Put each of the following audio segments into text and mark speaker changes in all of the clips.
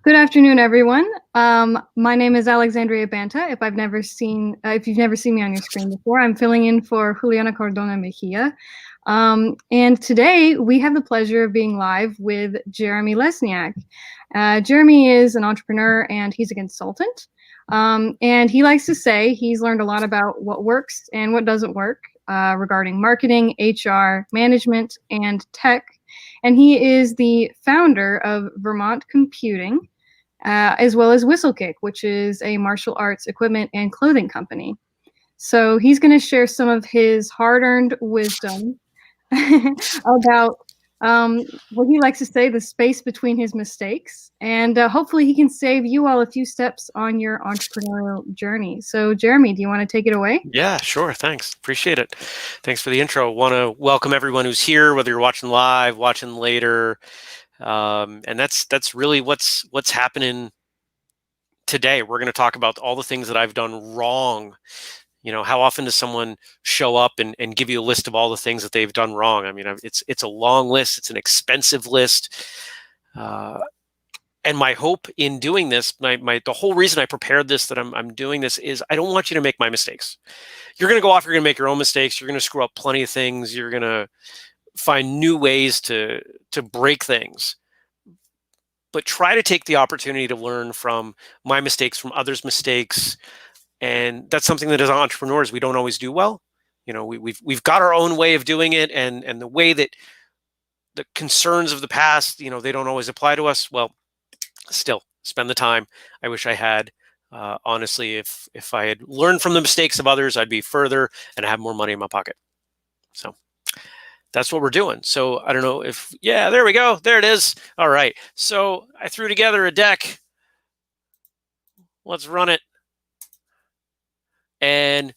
Speaker 1: Good afternoon, everyone. My name is Alexandria Banta. If you've never seen me on your screen before, I'm filling in for Juliana Cardona Mejia. And today we have the pleasure of being live with Jeremy Lesniak. Jeremy is an entrepreneur and he's a consultant. And he likes to say he's learned a lot about what works and what doesn't work regarding marketing, HR, management, and tech. And he is the founder of Vermont Computing, as well as Whistlekick, which is a martial arts equipment and clothing company. So he's going to share some of his hard-earned wisdom about what he likes to say, the space between his mistakes. And hopefully he can save you all a few steps on your entrepreneurial journey. So Jeremy, do you want to take it away?
Speaker 2: Yeah, sure. Thanks. Appreciate it. Thanks for the intro. Want to welcome everyone who's here, whether you're watching live, watching later. And that's really what's happening today. We're going to talk about all the things that I've done wrong. You know, how often does someone show up and give you a list of all the things that they've done wrong? I mean, it's a long list. It's an expensive list. And my hope in doing this, the whole reason I prepared this, that I'm doing this, is I don't want you to make my mistakes. You're going to go off, you're going to make your own mistakes. You're going to screw up plenty of things. You're going to find new ways to break things. But try to take the opportunity to learn from my mistakes, from others' mistakes. And that's something that as entrepreneurs, we don't always do well. You know, we've got our own way of doing it, and the way that the concerns of the past, you know, they don't always apply to us. Well, still spend the time. I wish I had. Honestly, if I had learned from the mistakes of others, I'd be further and have more money in my pocket. So that's what we're doing. So I don't know if, yeah, there we go. There it is. All right. So I threw together a deck. Let's run it. And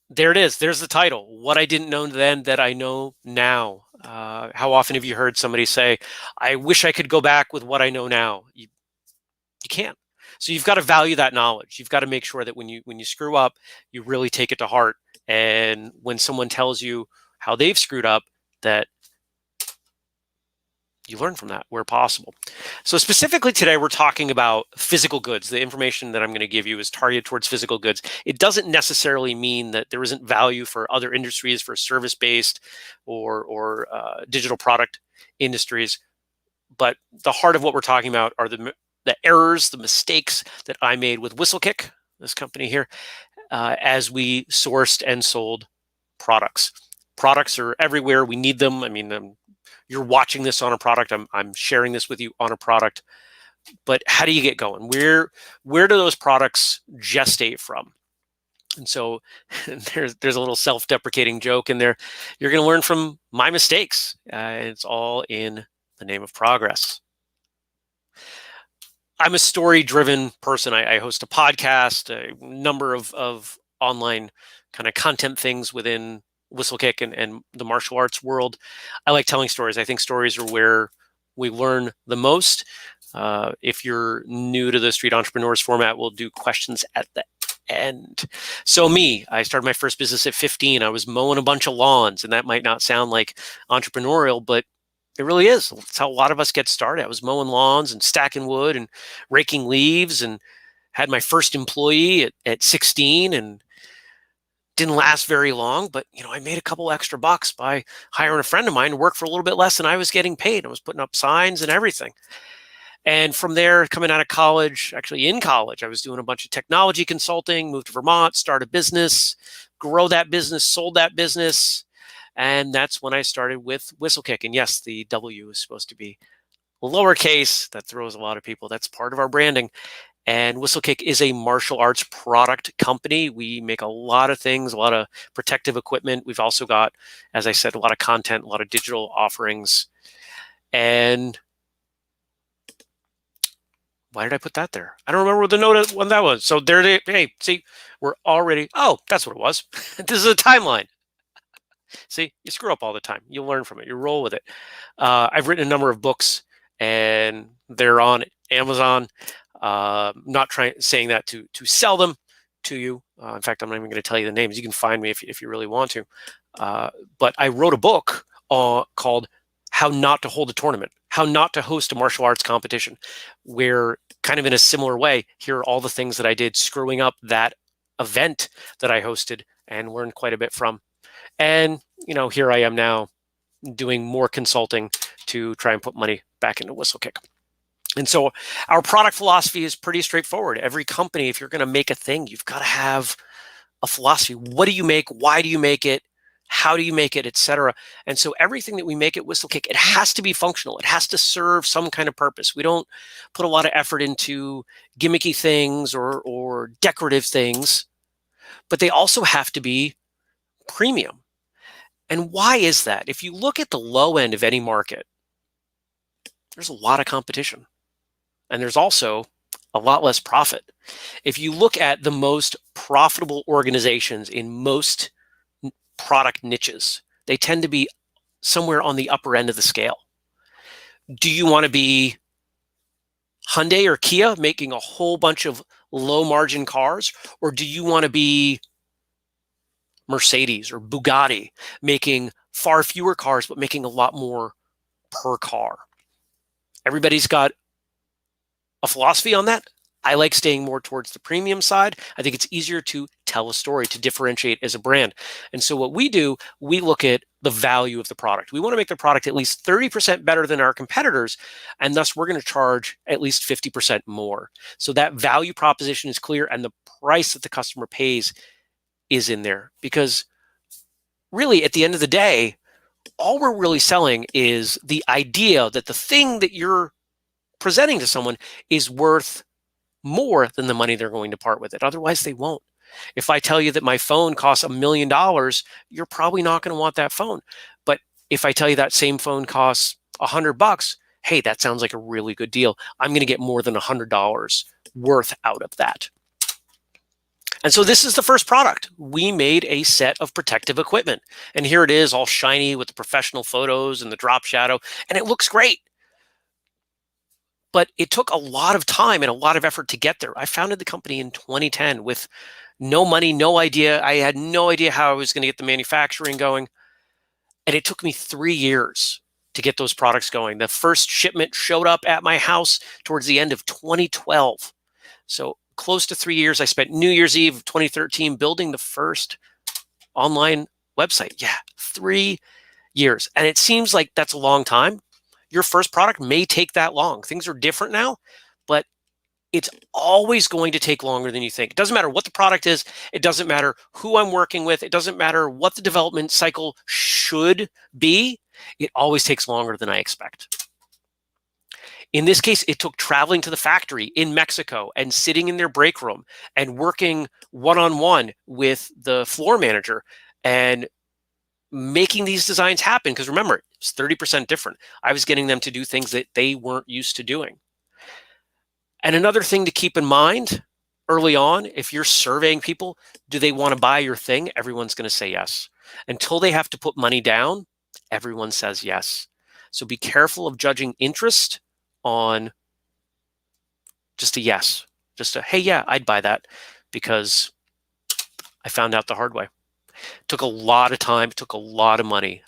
Speaker 2: there it is. There's the title. What I didn't know then that I know now. How often have you heard somebody say, I wish I could go back with what I know now? You can't. So you've got to value that knowledge. You've got to make sure that when you screw up, you really take it to heart. And when someone tells you how they've screwed up, that you learn from that where possible. So specifically today, we're talking about physical goods. The information that I'm going to give you is targeted towards physical goods. It doesn't necessarily mean that there isn't value for other industries, for service-based or digital product industries. But the heart of what we're talking about are the errors, the mistakes that I made with Whistlekick, this company here, as we sourced and sold products. Products are everywhere. We need them. I mean, you're watching this on a product. I'm sharing this with you on a product. But how do you get going? Where do those products gestate from? And so there's a little self-deprecating joke in there. You're going to learn from my mistakes. It's all in the name of progress. I'm a story-driven person. I host a podcast, a number of online kind of content things within Whistlekick and the martial arts world. I like telling stories. I think stories are where we learn the most. If you're new to the Street Entrepreneurs format, we'll do questions at the end. So I started my first business at 15. I was mowing a bunch of lawns, and that might not sound like entrepreneurial, but it really is. It's how a lot of us get started. I was mowing lawns and stacking wood and raking leaves, and had my first employee at 16, and didn't last very long. But I made a couple extra bucks by hiring a friend of mine to work for a little bit less than I was getting paid. I was putting up signs and everything. And from there, coming out of college, actually in college, I was doing a bunch of technology consulting, moved to Vermont, started a business, grow that business, sold that business. And that's when I started with Whistlekick. And yes, the W is supposed to be lowercase. That throws a lot of people. That's part of our branding. And Whistlekick is a martial arts product company. We make a lot of things, a lot of protective equipment. We've also got, as I said, a lot of content, a lot of digital offerings. And why did I put that there? I don't remember what the note when that was. So there they, hey, see, we're already, oh, that's what it was. This is a timeline. See, you screw up all the time. You learn from it. You roll with it. I've written a number of books, and they're on Amazon. Not saying that to sell them to you. In fact, I'm not even going to tell you the names. You can find me if you really want to. But I wrote a book called How Not to Hold a Tournament. how not to host a martial arts competition, where kind of in a similar way, here are all the things that I did screwing up that event that I hosted and learned quite a bit from. And, here I am now doing more consulting to try and put money back into Whistlekick. And so our product philosophy is pretty straightforward. Every company, if you're going to make a thing, you've got to have a philosophy. What do you make? Why do you make it? How do you make it, etc.? And so everything that we make at Whistlekick, it has to be functional. It has to serve some kind of purpose. We don't put a lot of effort into gimmicky things or decorative things, but they also have to be premium. And why is that? If you look at the low end of any market, there's a lot of competition. And there's also a lot less profit. If you look at the most profitable organizations in most product niches, they tend to be somewhere on the upper end of the scale. Do you want to be Hyundai or Kia making a whole bunch of low margin cars? Or do you want to be Mercedes or Bugatti making far fewer cars, but making a lot more per car? Everybody's got a philosophy on that. I like staying more towards the premium side. I think it's easier to tell a story, to differentiate as a brand. And so what we do, we look at the value of the product. We want to make the product at least 30% better than our competitors, and thus we're going to charge at least 50% more. So that value proposition is clear, and the price that the customer pays is in there. Because really, at the end of the day, all we're really selling is the idea that the thing that you're presenting to someone is worth more than the money they're going to part with it. Otherwise, they won't. If I tell you that my phone costs $1 million, you're probably not going to want that phone. But if I tell you that same phone costs $100, hey, that sounds like a really good deal. I'm going to get more than $100 worth out of that. And so this is the first product. We made a set of protective equipment. And here it is, all shiny with the professional photos and the drop shadow. And it looks great. But it took a lot of time and a lot of effort to get there. I founded the company in 2010 with no money, no idea. I had no idea how I was going to get the manufacturing going. And it took me 3 years to get those products going. The first shipment showed up at my house towards the end of 2012. So close to 3 years. I spent New Year's Eve of 2013 building the first online website. Yeah, 3 years. And it seems like that's a long time. Your first product may take that long. Things are different now, but it's always going to take longer than you think. It doesn't matter what the product is. It doesn't matter who I'm working with. It doesn't matter what the development cycle should be. It always takes longer than I expect. In this case, it took traveling to the factory in Mexico and sitting in their break room and working one-on-one with the floor manager and making these designs happen. Because remember, it's 30% different. I was getting them to do things that they weren't used to doing. And another thing to keep in mind early on, if you're surveying people, do they want to buy your thing? Everyone's going to say yes. Until they have to put money down, everyone says yes. So be careful of judging interest on just a yes, just a, hey, yeah, I'd buy that because I found out the hard way. Took a lot of time, took a lot of money.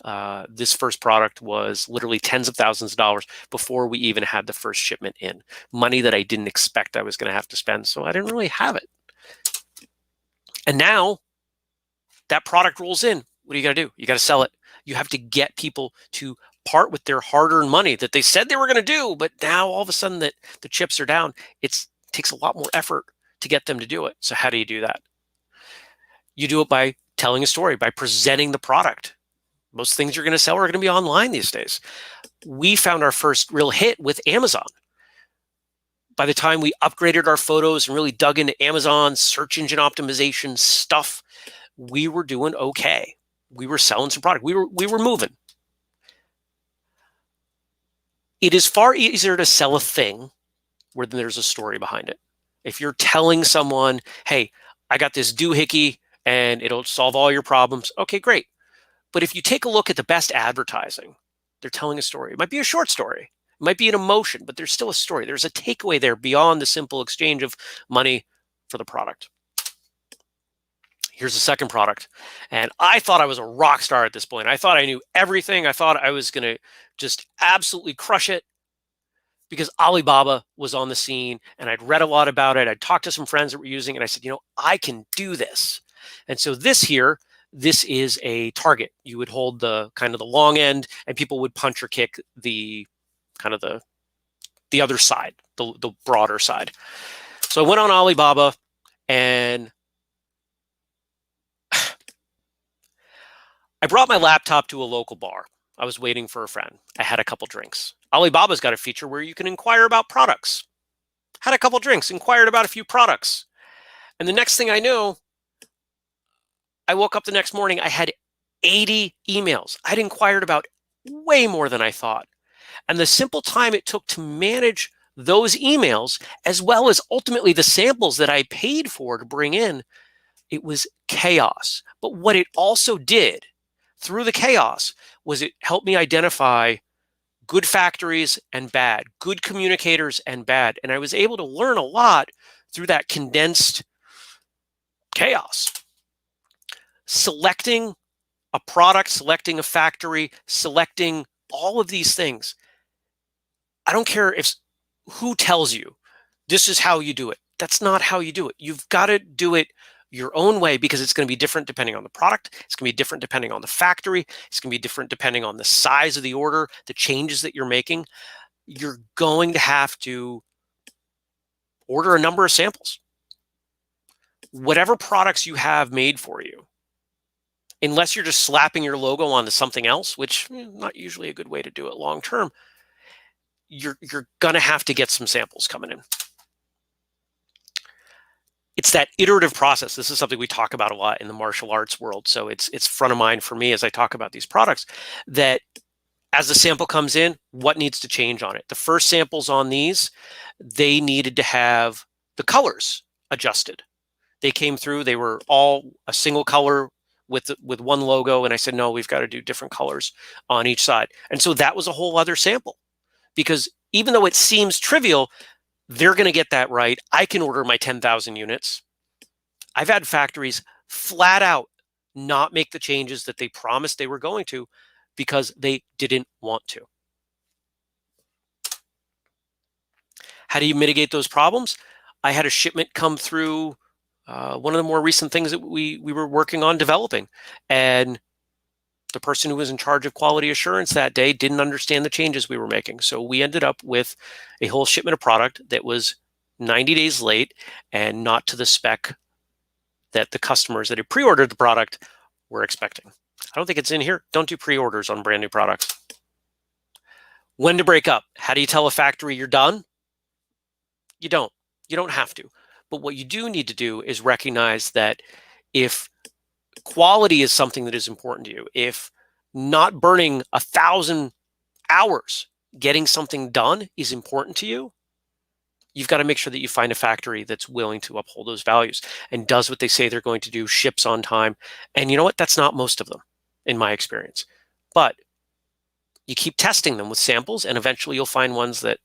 Speaker 2: This first product was literally tens of thousands of dollars before we even had the first shipment in. Money that I didn't expect I was going to have to spend, so I didn't really have it. And now that product rolls in. What do you got to do? You got to sell it. You have to get people to part with their hard-earned money that they said they were going to do, but now all of a sudden that the chips are down, it takes a lot more effort to get them to do it. So how do you do that? You do it by telling a story, by presenting the product. Most things you're going to sell are going to be online these days. We found our first real hit with Amazon. By the time we upgraded our photos and really dug into Amazon search engine optimization stuff, we were doing okay. We were selling some product. We were moving. It is far easier to sell a thing where there's a story behind it. If you're telling someone, hey, I got this doohickey and it'll solve all your problems, okay, great. But if you take a look at the best advertising, they're telling a story. It might be a short story. It might be an emotion, but there's still a story. There's a takeaway there beyond the simple exchange of money for the product. Here's the second product. And I thought I was a rock star at this point. I thought I knew everything. I thought I was going to just absolutely crush it. because Alibaba was on the scene and I'd read a lot about it. I'd talked to some friends that were using it. And I said, I can do this. And so this is a target. You would hold the kind of the long end and people would punch or kick the kind of the other side, the broader side. So I went on Alibaba and I brought my laptop to a local bar. I was waiting for a friend. I had a couple drinks. Alibaba's got a feature where you can inquire about products. Had a couple drinks, inquired about a few products. And the next thing I knew, I woke up the next morning, I had 80 emails. I'd inquired about way more than I thought. And the simple time it took to manage those emails, as well as ultimately the samples that I paid for to bring in, it was chaos. But what it also did through the chaos was it helped me identify good factories and bad, good communicators and bad. And I was able to learn a lot through that condensed chaos. Selecting a product, selecting a factory, selecting all of these things. I don't care who tells you this is how you do it. That's not how you do it. You've got to do it your own way because it's going to be different depending on the product. It's going to be different depending on the factory. It's going to be different depending on the size of the order, the changes that you're making. You're going to have to order a number of samples. Whatever products you have made for you, unless you're just slapping your logo onto something else, which not usually a good way to do it long term, you're going to have to get some samples coming in. It's that iterative process. This is something we talk about a lot in the martial arts world. So it's front of mind for me as I talk about these products, that as the sample comes in, what needs to change on it? The first samples on these, they needed to have the colors adjusted. They came through, they were all a single color with one logo. And I said, no, we've got to do different colors on each side. And so that was a whole other sample, because even though it seems trivial, they're going to get that right. I can order my 10,000 units. I've had factories flat out not make the changes that they promised they were going to because they didn't want to. How do you mitigate those problems? I had a shipment come through, one of the more recent things that we were working on developing, and the person who was in charge of quality assurance that day didn't understand the changes we were making. So we ended up with a whole shipment of product that was 90 days late and not to the spec that the customers that had pre-ordered the product were expecting. I don't think it's in here. Don't do pre-orders on brand new products. When to break up. How do you tell a factory you're done? You don't. You don't have to. But what you do need to do is recognize that if quality is something that is important to you, if not burning 1,000 hours getting something done is important to you, you've got to make sure that you find a factory that's willing to uphold those values and does what they say they're going to do, ships on time. And you know what? That's not most of them, in my experience. But you keep testing them with samples, and eventually you'll find ones that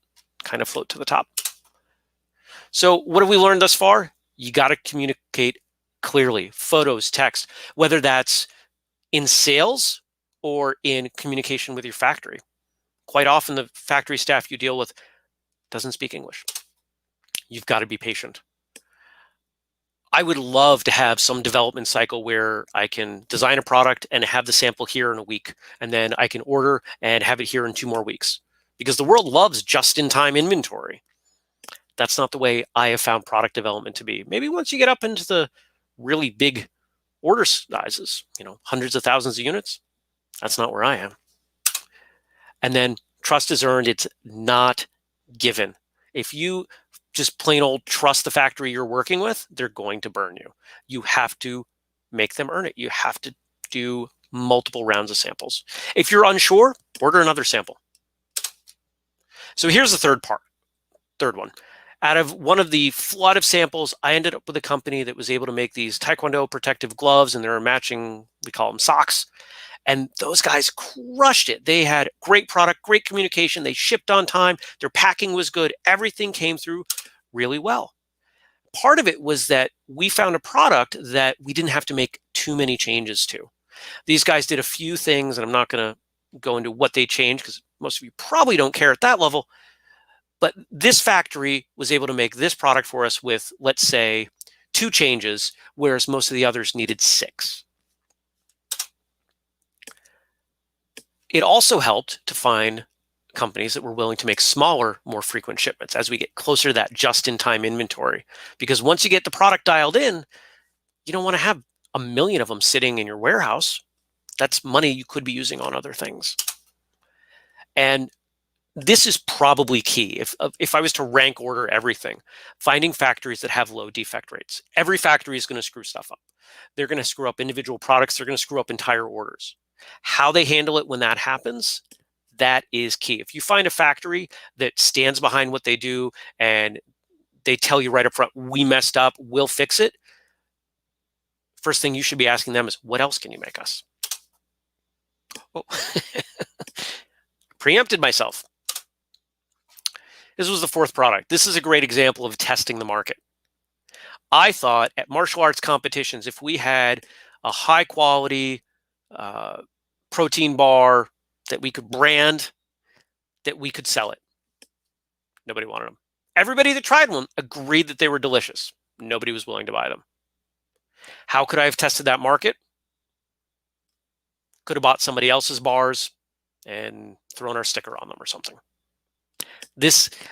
Speaker 2: kind of float to the top. So what have we learned thus far? You got to communicate clearly, photos, text, whether that's in sales or in communication with your factory. Quite often the factory staff you deal with doesn't speak English. You've got to be patient. I would love to have some development cycle where I can design a product and have the sample here in a week, and then I can order and have it here in 2 more weeks, because the world loves just-in-time inventory. That's not the way I have found product development to be. Maybe once you get up into the really big order sizes, hundreds of thousands of units, that's not where I am. And then trust is earned. It's not given. If you just plain old trust the factory you're working with, they're going to burn you. You have to make them earn it. You have to do multiple rounds of samples. If you're unsure, order another sample. So here's the third one. Out of one of the flood of samples, I ended up with a company that was able to make these Taekwondo protective gloves, and they were matching, we call them socks. And those guys crushed it. They had great product, great communication. They shipped on time. Their packing was good. Everything came through really well. Part of it was that we found a product that we didn't have to make too many changes to. These guys did a few things, and I'm not going to go into what they changed because most of you probably don't care at that level. But this factory was able to make this product for us with, let's say, 2 changes, whereas most of the others needed 6. It also helped to find companies that were willing to make smaller, more frequent shipments as we get closer to that just-in-time inventory. Because once you get the product dialed in, you don't want to have a million of them sitting in your warehouse. That's money you could be using on other things. And this is probably key. If I was to rank order everything, finding factories that have low defect rates. Every factory is going to screw stuff up. They're going to screw up individual products. They're going to screw up entire orders. How they handle it when that happens, that is key. If you find a factory that stands behind what they do and they tell you right up front, we messed up, we'll fix it, first thing you should be asking them is, what else can you make us? Oh. Preempted myself. This was the 4th product. This is a great example of testing the market. I thought at martial arts competitions, if we had a high quality protein bar that we could brand, that we could sell it. Nobody wanted them. Everybody that tried one agreed that they were delicious. Nobody was willing to buy them. How could I have tested that market? Could have bought somebody else's bars and thrown our sticker on them or something.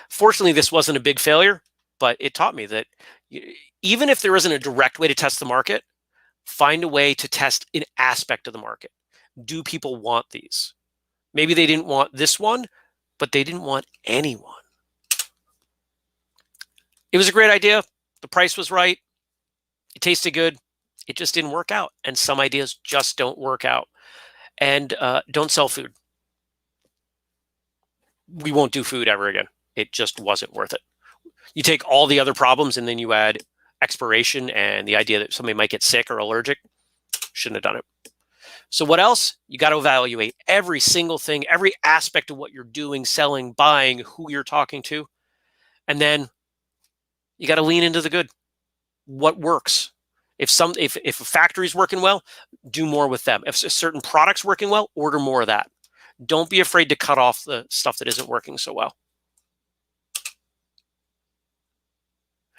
Speaker 2: Fortunately, this wasn't a big failure, but it taught me that even if there isn't a direct way to test the market, find a way to test an aspect of the market. Do people want these? Maybe they didn't want this one, but they didn't want anyone. It was a great idea. The price was right. It tasted good. It just didn't work out. And some ideas just don't work out. And don't sell food. We won't do food ever again. It just wasn't worth it. You take all the other problems and then you add expiration and the idea that somebody might get sick or allergic. Shouldn't have done it. So what else? You got to evaluate every single thing, every aspect of what you're doing, selling, buying, who you're talking to. And then you got to lean into the good. What works? If a factory's working well, do more with them. If a certain product's working well, order more of that. Don't be afraid to cut off the stuff that isn't working so well.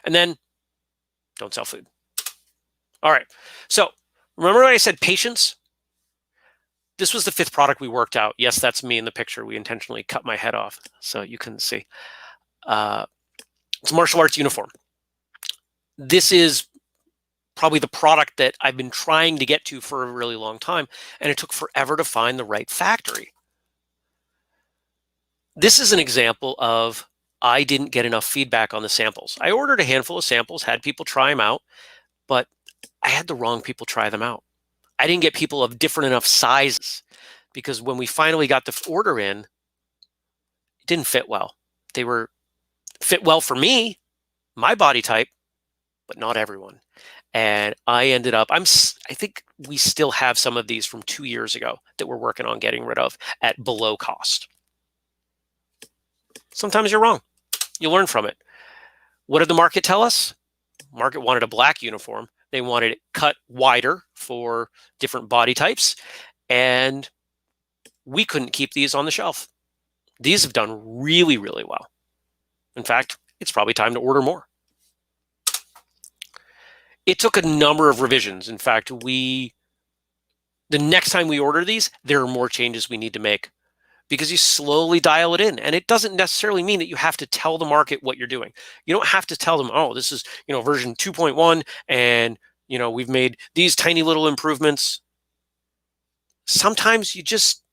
Speaker 2: And then don't sell food. All right. So remember when I said patience? This was the 5th product we worked out. Yes, that's me in the picture. We intentionally cut my head off so you couldn't see. It's a martial arts uniform. This is probably the product that I've been trying to get to for a really long time, and it took forever to find the right factory. This is an example of I didn't get enough feedback on the samples. I ordered a handful of samples, had people try them out, but I had the wrong people try them out. I didn't get people of different enough sizes because when we finally got the order in, it didn't fit well. They fit well for me, my body type, but not everyone. And I ended up, I think we still have some of these from 2 years ago that we're working on getting rid of at below cost. Sometimes you're wrong. You learn from it. What did the market tell us? Market wanted a black uniform. They wanted it cut wider for different body types. And we couldn't keep these on the shelf. These have done really, really well. In fact, it's probably time to order more. It took a number of revisions. In fact, the next time we order these, there are more changes we need to make because you slowly dial it in. And it doesn't necessarily mean that you have to tell the market what you're doing. You don't have to tell them, oh, this is, version 2.1 and, we've made these tiny little improvements. Sometimes you just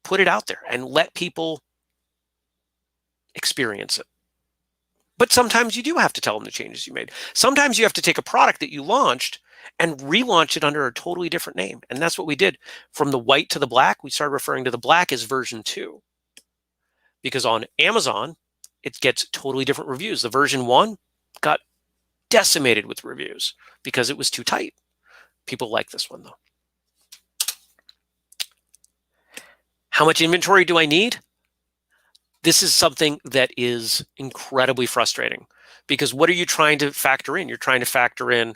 Speaker 2: put it out there and let people experience it. But sometimes you do have to tell them the changes you made. Sometimes you have to take a product that you launched and relaunch it under a totally different name. And that's what we did. From the white to the black, we started referring to the black as version 2. Because on Amazon, it gets totally different reviews. The version 1 got decimated with reviews because it was too tight. People like this one, though. How much inventory do I need? This is something that is incredibly frustrating because what are you trying to factor in? You're trying to factor in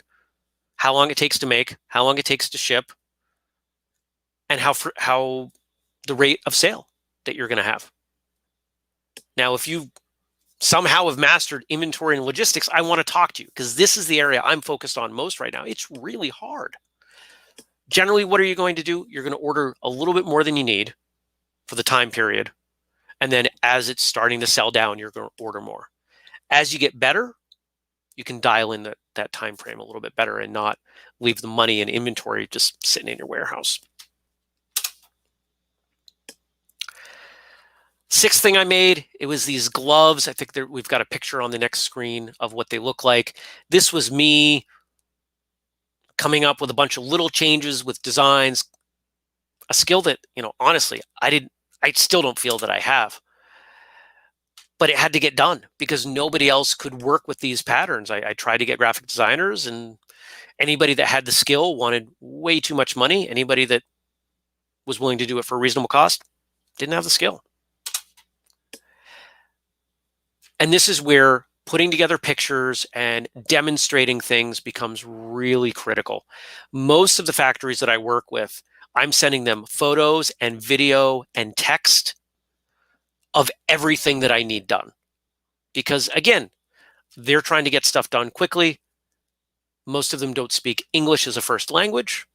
Speaker 2: how long it takes to make, how long it takes to ship, and how the rate of sale that you're going to have. Now, if you somehow have mastered inventory and logistics, I want to talk to you because this is the area I'm focused on most right now. It's really hard. Generally, what are you going to do? You're going to order a little bit more than you need for the time period. And then as it's starting to sell down, you're going to order more. As you get better, you can dial in that time frame a little bit better and not leave the money and inventory just sitting in your warehouse. Sixth thing I made, it was these gloves. I think we've got a picture on the next screen of what they look like. This was me coming up with a bunch of little changes with designs, a skill that, honestly, I still don't feel that I have. But it had to get done because nobody else could work with these patterns. I tried to get graphic designers, and anybody that had the skill wanted way too much money. Anybody that was willing to do it for a reasonable cost didn't have the skill. And this is where putting together pictures and demonstrating things becomes really critical. Most of the factories that I work with, I'm sending them photos and video and text of everything that I need done. Because again, they're trying to get stuff done quickly. Most of them don't speak English as a first language.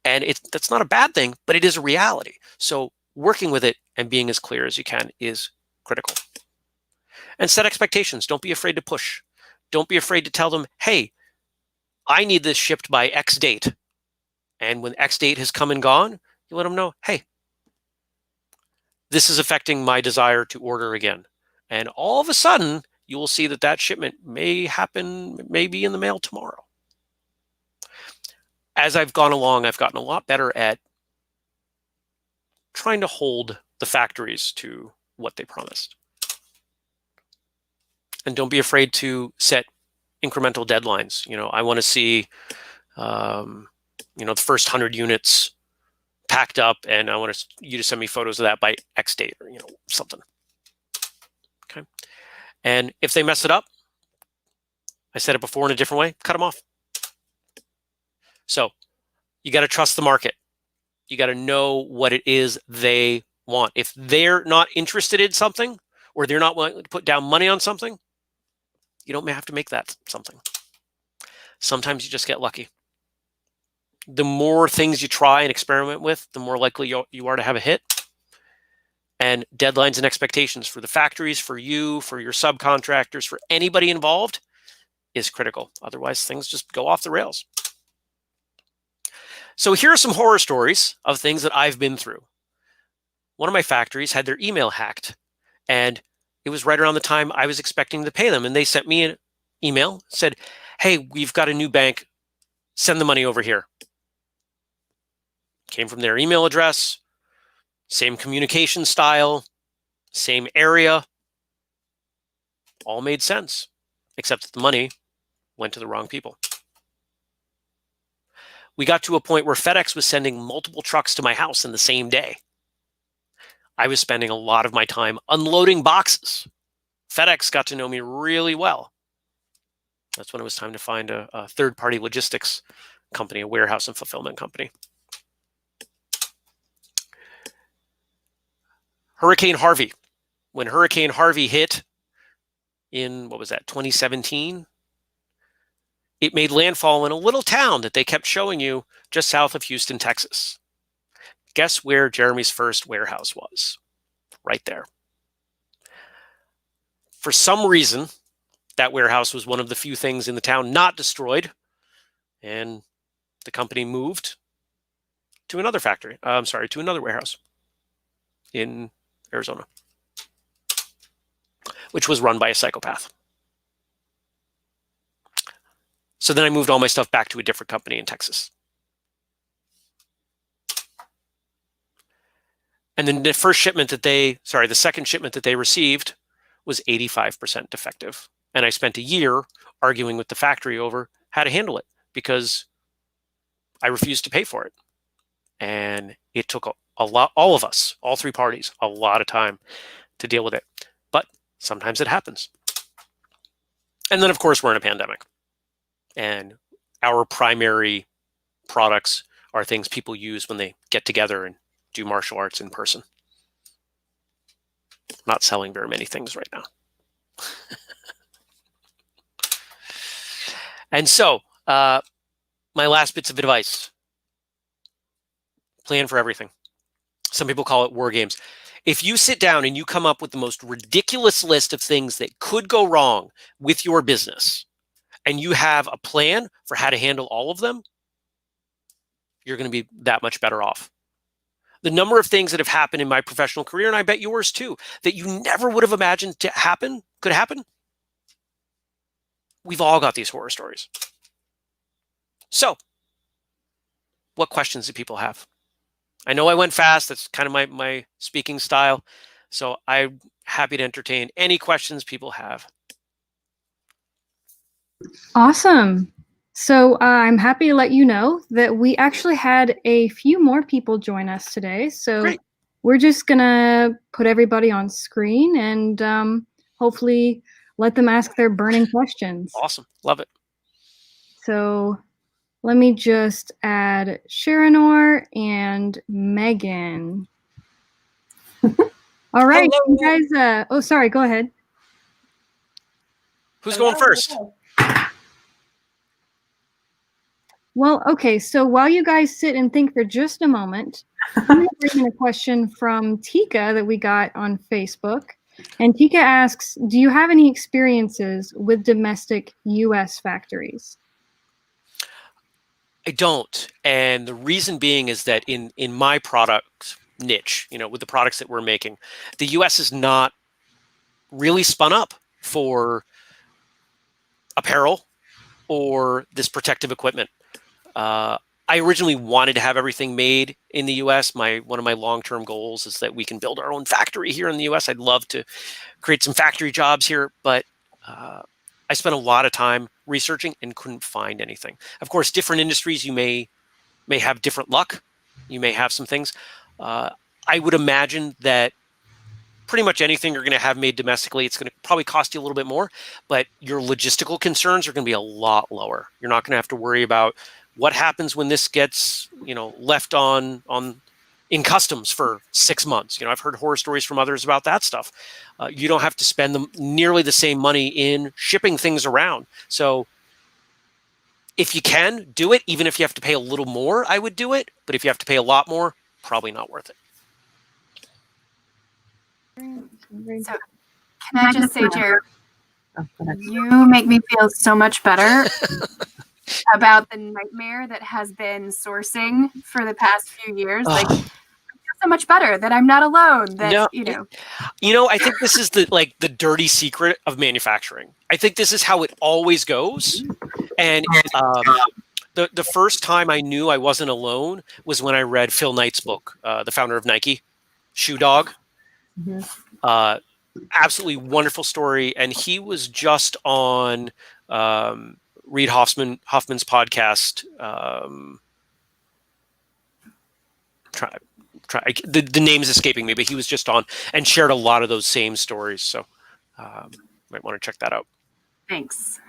Speaker 2: And that's not a bad thing, but it is a reality. So working with it and being as clear as you can is critical. And set expectations. Don't be afraid to push. Don't be afraid to tell them, hey, I need this shipped by X date. And when X date has come and gone, you let them know, hey, this is affecting my desire to order again. And all of a sudden, you will see that shipment may be in the mail tomorrow. As I've gone along, I've gotten a lot better at trying to hold the factories to what they promised. And don't be afraid to set incremental deadlines. I want to see, the first 100 units packed up, and I want you to send me photos of that by X date, or something. Okay. And if they mess it up, I said it before in a different way, cut them off. So you got to trust the market. You got to know what it is they want. If they're not interested in something, or they're not willing to put down money on something, you don't have to make that something. Sometimes you just get lucky. The more things you try and experiment with, the more likely you are to have a hit. And deadlines and expectations for the factories, for you, for your subcontractors, for anybody involved is critical. Otherwise, things just go off the rails. So here are some horror stories of things that I've been through. One of my factories had their email hacked, and it was right around the time I was expecting to pay them. And they sent me an email, said, hey, we've got a new bank. Send the money over here. Came from their email address, same communication style, same area. All made sense, except that the money went to the wrong people. We got to a point where FedEx was sending multiple trucks to my house in the same day. I was spending a lot of my time unloading boxes. FedEx got to know me really well. That's when it was time to find a third-party logistics company, a warehouse and fulfillment company. Hurricane Harvey. When Hurricane Harvey hit in, 2017, it made landfall in a little town that they kept showing you just south of Houston, Texas. Guess where Jeremy's first warehouse was? Right there. For some reason, that warehouse was one of the few things in the town not destroyed, and the company moved to another to another warehouse in Arizona, which was run by a psychopath. So then I moved all my stuff back to a different company in Texas. And then the second shipment that they received was 85% defective. And I spent a year arguing with the factory over how to handle it because I refused to pay for it. And it took a lot, all of us, all three parties, a lot of time to deal with it. But sometimes it happens. And then, of course, we're in a pandemic. And our primary products are things people use when they get together and do martial arts in person. Not selling very many things right now. And so, my last bits of advice: plan for everything. Some people call it war games. If you sit down and you come up with the most ridiculous list of things that could go wrong with your business, and you have a plan for how to handle all of them, you're going to be that much better off. The number of things that have happened in my professional career, and I bet yours too, that you never would have imagined could happen. We've all got these horror stories. So, what questions do people have? I know I went fast. That's kind of my speaking style. So I'm happy to entertain any questions people have.
Speaker 1: Awesome. So I'm happy to let you know that we actually had a few more people join us today. So
Speaker 2: Great.
Speaker 1: We're just going to put everybody on screen and hopefully let them ask their burning questions.
Speaker 2: Awesome. Love it.
Speaker 1: So let me just add Sharonor and Megan. All right, you guys. Oh, sorry. Go ahead.
Speaker 2: Who's going first?
Speaker 1: Well, okay. So while you guys sit and think for just a moment, I'm going to bring in a question from Tika that we got on Facebook. And Tika asks, do you have any experiences with domestic U.S. factories?
Speaker 2: I don't. And the reason being is that in my product niche, with the products that we're making, the US is not really spun up for apparel or this protective equipment. I originally wanted to have everything made in the US. One of my long-term goals is that we can build our own factory here in the US. I'd love to create some factory jobs here, but I spent a lot of time researching and couldn't find anything. Of course, different industries, you may have different luck. You may have some things. I would imagine that pretty much anything you're going to have made domestically, it's going to probably cost you a little bit more, but your logistical concerns are going to be a lot lower. You're not going to have to worry about what happens when this gets, left in customs for 6 months. I've heard horror stories from others about that stuff. You don't have to spend nearly the same money in shipping things around. So if you can do it, even if you have to pay a little more, I would do it. But if you have to pay a lot more, probably not worth it.
Speaker 3: So, can I just say, Jared, you make me feel so much better about the nightmare that has been sourcing for the past few years. Like, I feel so much better that I'm not alone. That
Speaker 2: I think this is the dirty secret of manufacturing. I think this is how it always goes. And the first time I knew I wasn't alone was when I read Phil Knight's book, the founder of Nike, Shoe Dog. Mm-hmm. Absolutely wonderful story. And he was just on Reid Hoffman's podcast. The name is escaping me, but he was just on and shared a lot of those same stories. So might want to check that out.
Speaker 3: Thanks.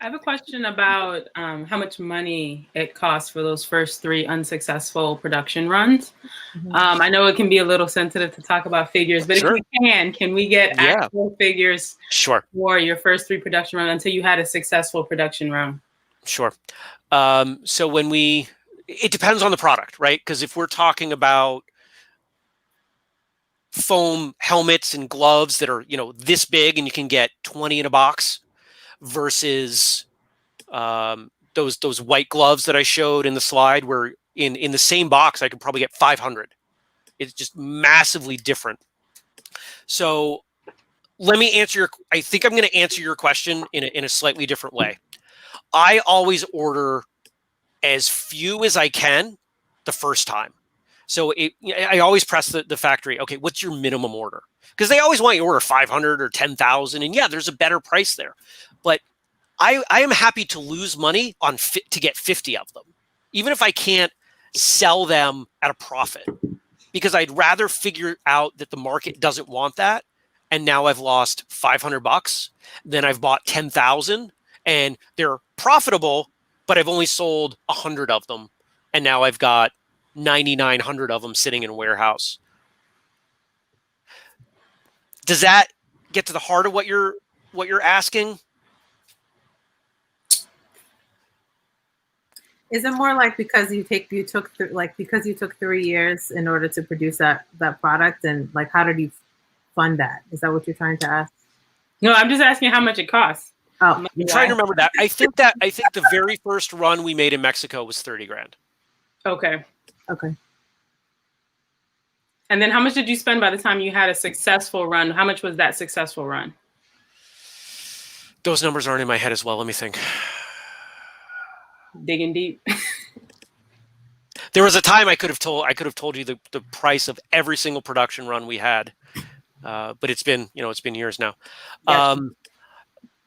Speaker 4: I have a question about how much money it costs for those first 3 unsuccessful production runs. Mm-hmm. I know it can be a little sensitive to talk about figures, but sure. If we can we get actual figures for your first 3 production runs until you had a successful production run?
Speaker 2: Sure. So it depends on the product, right? Because if we're talking about foam helmets and gloves that are, this big and you can get 20 in a box, versus those white gloves that I showed in the slide, where in the same box I could probably get 500. It's just massively different. So let me I think I'm going to answer your question in a slightly different way. I always order as few as I can the first time. So I always press the factory, okay, what's your minimum order? Because they always want you to order 500 or 10,000. And yeah, there's a better price there. But I am happy to lose money to get 50 of them, even if I can't sell them at a profit, because I'd rather figure out that the market doesn't want that. And now I've lost $500 than I've bought 10,000 and they're profitable, but I've only sold 100 of them. And now I've got 9,900 of them sitting in a warehouse. Does that get to the heart of what you're asking.
Speaker 5: Is it more like because you took 3 years in order to produce that product, and like how did you fund that? Is that what you're trying to ask?
Speaker 4: No, I'm just asking how much it costs.
Speaker 5: Oh,
Speaker 2: I'm trying to remember that. I think the very first run we made in Mexico was 30 grand.
Speaker 4: Okay.
Speaker 5: Okay.
Speaker 4: And then how much did you spend by the time you had a successful run? How much was that successful run?
Speaker 2: Those numbers aren't in my head as well. Let me think.
Speaker 4: Digging deep.
Speaker 2: There was a time I could have told you the price of every single production run we had, but it's been years now.
Speaker 4: Yes.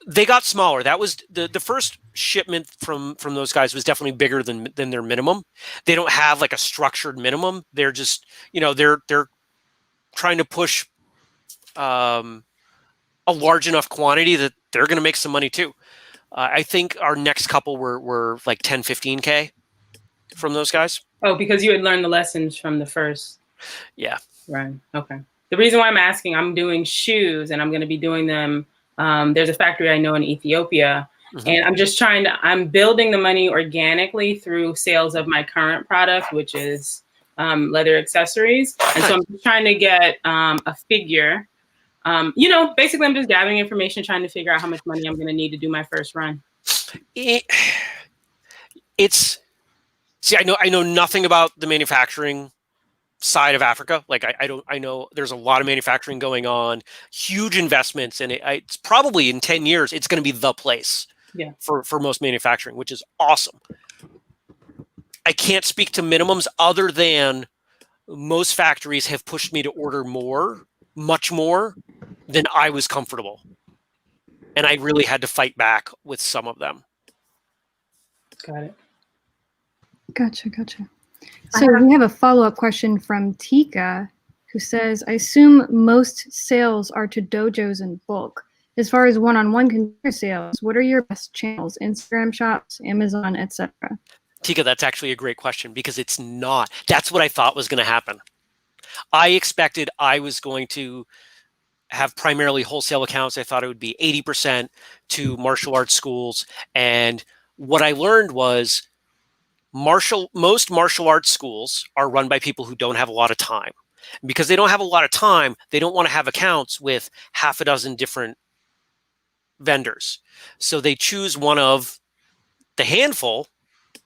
Speaker 2: They got smaller. That was the first shipment from those guys was definitely bigger than their minimum. They don't have like a structured minimum. They're just they're trying to push a large enough quantity that they're going to make some money too. I think our next couple were like 10, 15K from those guys.
Speaker 4: Oh, because you had learned the lessons from the first.
Speaker 2: Yeah.
Speaker 4: Right. Okay. The reason why I'm asking, I'm doing shoes and I'm going to be doing them. There's a factory I know in Ethiopia, and I'm building the money organically through sales of my current product, which is leather accessories. And so I'm just trying to get a figure. Basically I'm just gathering information, trying to figure out how much money I'm going to need to do my first run.
Speaker 2: I know nothing about the manufacturing side of Africa. Like I know there's a lot of manufacturing going on, huge investments, and it's probably in 10 years, it's going to be the place for most manufacturing, which is awesome. I can't speak to minimums other than most factories have pushed me to order much more than I was comfortable. And I really had to fight back with some of them.
Speaker 4: Got it.
Speaker 1: Gotcha. So we have a follow-up question from Tika, who says, I assume most sales are to dojos in bulk. As far as one-on-one consumer sales, what are your best channels? Instagram shops, Amazon, etc.
Speaker 2: Tika, that's actually a great question because it's not. That's what I thought was going to happen. I expected I was going to have primarily wholesale accounts. I thought it would be 80% to martial arts schools. And what I learned was most martial arts schools are run by people who don't have a lot of time. And because they don't have a lot of time, they don't want to have accounts with half a dozen different vendors. So they choose one of the handful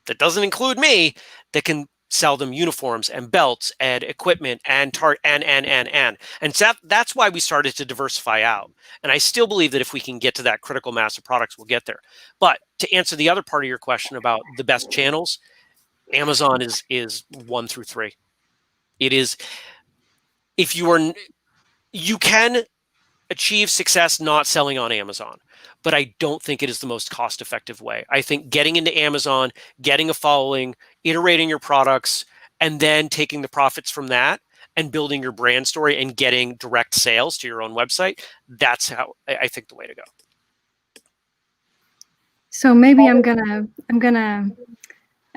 Speaker 2: that doesn't include me that can sell them uniforms and belts and equipment and so that's why we started to diversify out. And I still believe that if we can get to that critical mass of products, we'll get there. But to answer the other part of your question about the best channels, Amazon is 1 through 3. It is, you can achieve success not selling on Amazon, but I don't think it is the most cost-effective way. I think getting into Amazon, getting a following, iterating your products, and then taking the profits from that and building your brand story and getting direct sales to your own website, that's how I think the way to go.
Speaker 1: So maybe I'm gonna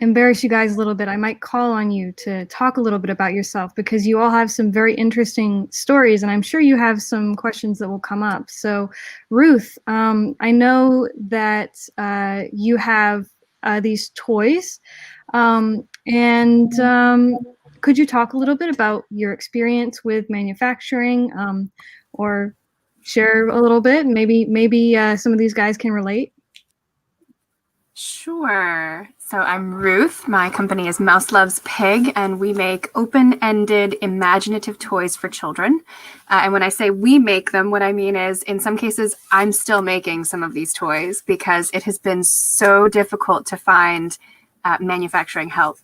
Speaker 1: embarrass you guys a little bit. I might call on you to talk a little bit about yourself because you all have some very interesting stories, and I'm sure you have some questions that will come up. So, Ruth, I know that you have these toys, and could you talk a little bit about your experience with manufacturing, or share a little bit? Maybe some of these guys can relate.
Speaker 3: Sure. So I'm Ruth. My company is Mouse Loves Pig, and we make open-ended, imaginative toys for children. And when I say we make them, what I mean is, in some cases, I'm still making some of these toys because it has been so difficult to find manufacturing help.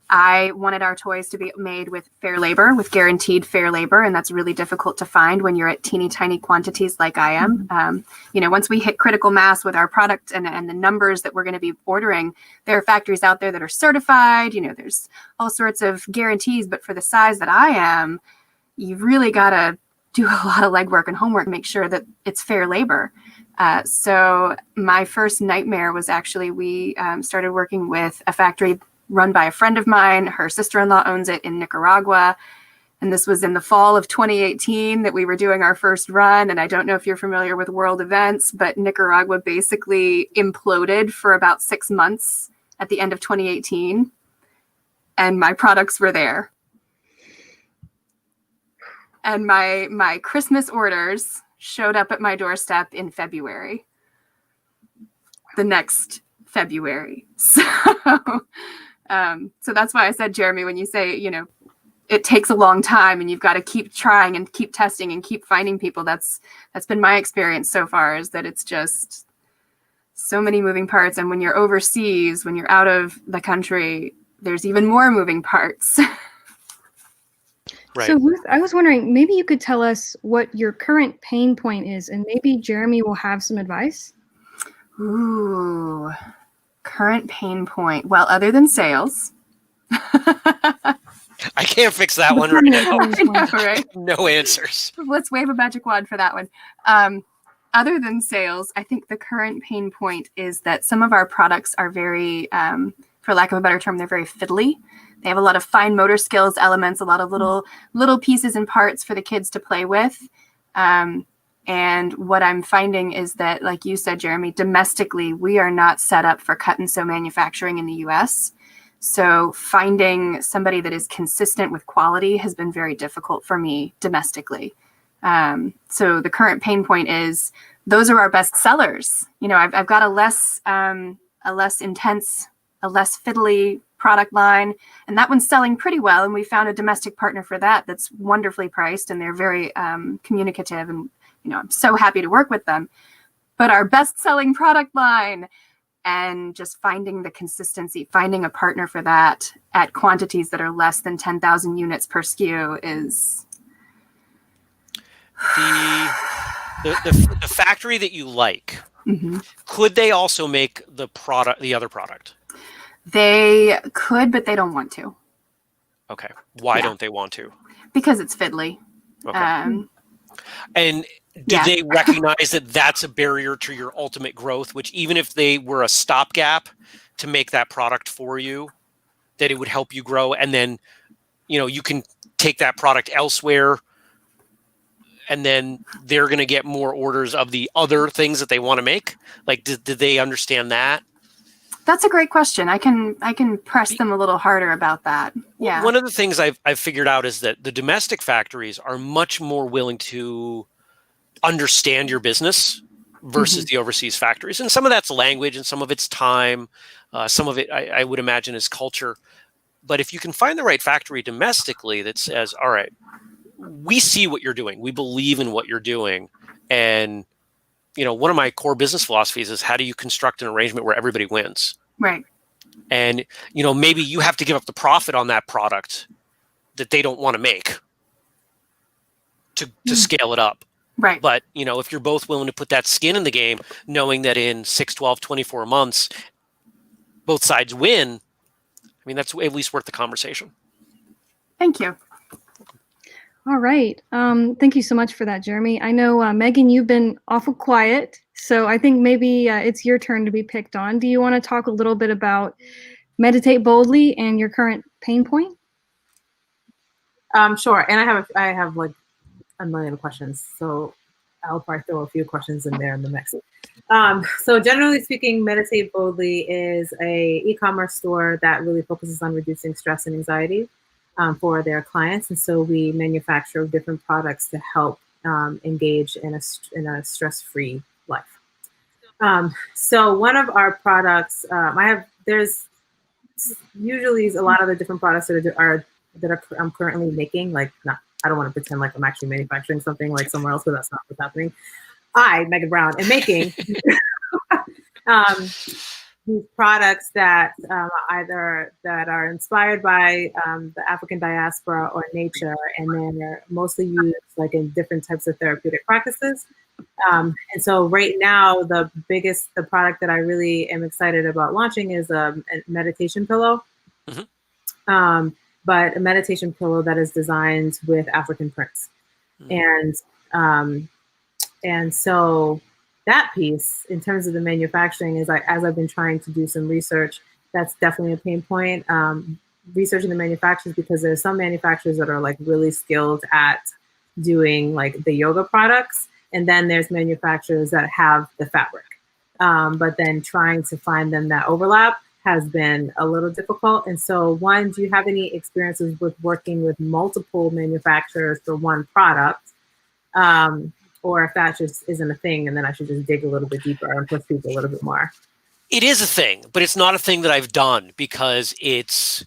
Speaker 3: I wanted our toys to be made with fair labor, with guaranteed fair labor, and that's really difficult to find when you're at teeny tiny quantities like I am. Once we hit critical mass with our product and the numbers that we're going to be ordering, there are factories out there that are certified. There's all sorts of guarantees, but for the size that I am, you've really got to do a lot of legwork and homework to make sure that it's fair labor. So my first nightmare was actually we started working with a factory run by a friend of mine. Her sister-in-law owns it in Nicaragua. And this was in the fall of 2018 that we were doing our first run. And I don't know if you're familiar with world events, but Nicaragua basically imploded for about 6 months at the end of 2018. And my products were there. And my Christmas orders showed up at my doorstep in February. The next February. So that's why I said, Jeremy, when you say, it takes a long time and you've got to keep trying and keep testing and keep finding people. That's been my experience so far, is that it's just so many moving parts. And when you're overseas, when you're out of the country, there's even more moving parts.
Speaker 2: Right.
Speaker 1: So Ruth, I was wondering, maybe you could tell us what your current pain point is, and maybe Jeremy will have some advice.
Speaker 3: Ooh, current pain point. Well, other than sales.
Speaker 2: I can't fix that one right now.
Speaker 3: I know, right?
Speaker 2: No answers.
Speaker 3: Let's wave a magic wand for that one. Other than sales, I think the current pain point is that some of our products are very, for lack of a better term, they're very fiddly. They have a lot of fine motor skills elements, a lot of little pieces and parts for the kids to play with. And what I'm finding is that, like you said, Jeremy, domestically, we are not set up for cut and sew manufacturing in the US. So finding somebody that is consistent with quality has been very difficult for me domestically. So the current pain point is those are our best sellers. I've got a less intense, a less fiddly product line, and that one's selling pretty well. And we found a domestic partner for that that's wonderfully priced, and they're very communicative, and I'm so happy to work with them. But our best-selling product line, and just finding the consistency, finding a partner for that at quantities that are less than 10,000 units per SKU is
Speaker 2: the factory that you like.
Speaker 3: Mm-hmm.
Speaker 2: Could they also make the other product?
Speaker 3: They could, but they don't want to.
Speaker 2: Okay. Why don't they want to?
Speaker 3: Because it's fiddly.
Speaker 2: Okay. And do they recognize that that's a barrier to your ultimate growth, which even if they were a stopgap to make that product for you, that it would help you grow, and then, you can take that product elsewhere, and then they're going to get more orders of the other things that they want to make? Like, did they understand that?
Speaker 3: That's a great question. I can press them a little harder about that. Yeah.
Speaker 2: One of the things I've figured out is that the domestic factories are much more willing to understand your business versus the overseas factories. And some of that's language and some of it's time. Some of it, I would imagine, is culture. But if you can find the right factory domestically that says, all right, we see what you're doing. We believe in what you're doing. And one of my core business philosophies is, how do you construct an arrangement where everybody wins?
Speaker 3: Right.
Speaker 2: And, maybe you have to give up the profit on that product that they don't want to make to scale it up.
Speaker 3: Right.
Speaker 2: But, if you're both willing to put that skin in the game, knowing that in 6, 12, 24 months, both sides win, that's at least worth the conversation.
Speaker 3: Thank you.
Speaker 1: All right. Thank you so much for that, Jeremy. I know, Megan, you've been awful quiet, so I think maybe it's your turn to be picked on. Do you want to talk a little bit about Meditate Boldly and your current pain point?
Speaker 5: Sure. And I have like a million questions, so I'll probably throw a few questions in there in the mix. So generally speaking, Meditate Boldly is a e-commerce store that really focuses on reducing stress and anxiety for their clients. And so we manufacture different products to help engage in a stress-free life. So one of our products, there's usually a lot of the different products that I'm currently making. Like, I don't want to pretend like I'm actually manufacturing something like somewhere else, but that's not what's happening. I, Megan Brown, am making these products that either that are inspired by the African diaspora or nature, and then they're mostly used like in different types of therapeutic practices. And so right now, the product that I really am excited about launching is a meditation pillow. Mm-hmm. But a meditation pillow that is designed with African prints. Mm-hmm. And so that piece, in terms of the manufacturing, is like, as I've been trying to do some research, that's definitely a pain point. researching the manufacturers, because there's some manufacturers that are like really skilled at doing like the yoga products, and then there's manufacturers that have the fabric. But then trying to find them that overlap has been a little difficult. And so, one, do you have any experiences with working with multiple manufacturers for one product? Or if that just isn't a thing, and then I should just dig a little bit deeper and push people a little bit more.
Speaker 2: It is a thing, but it's not a thing that I've done because it's,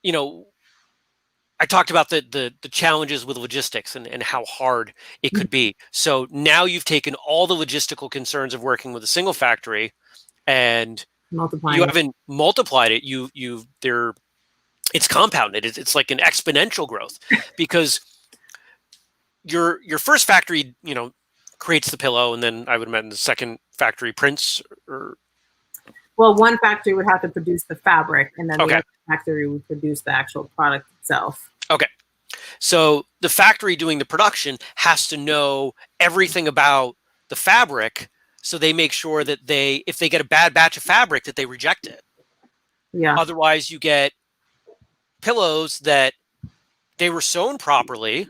Speaker 2: you know, I talked about the challenges with logistics and how hard it could be. So now you've taken all the logistical concerns of working with a single factory and you haven't multiplied it. It's compounded. It's like an exponential growth because your first factory, you know, creates the pillow, and then I would imagine the second factory prints or.
Speaker 5: Well, one factory would have to produce the fabric, and then the other factory would produce the actual product itself.
Speaker 2: Okay. So the factory doing the production has to know everything about the fabric, so they make sure that if they get a bad batch of fabric, that they reject it.
Speaker 5: Yeah.
Speaker 2: Otherwise, you get pillows that they were sewn properly,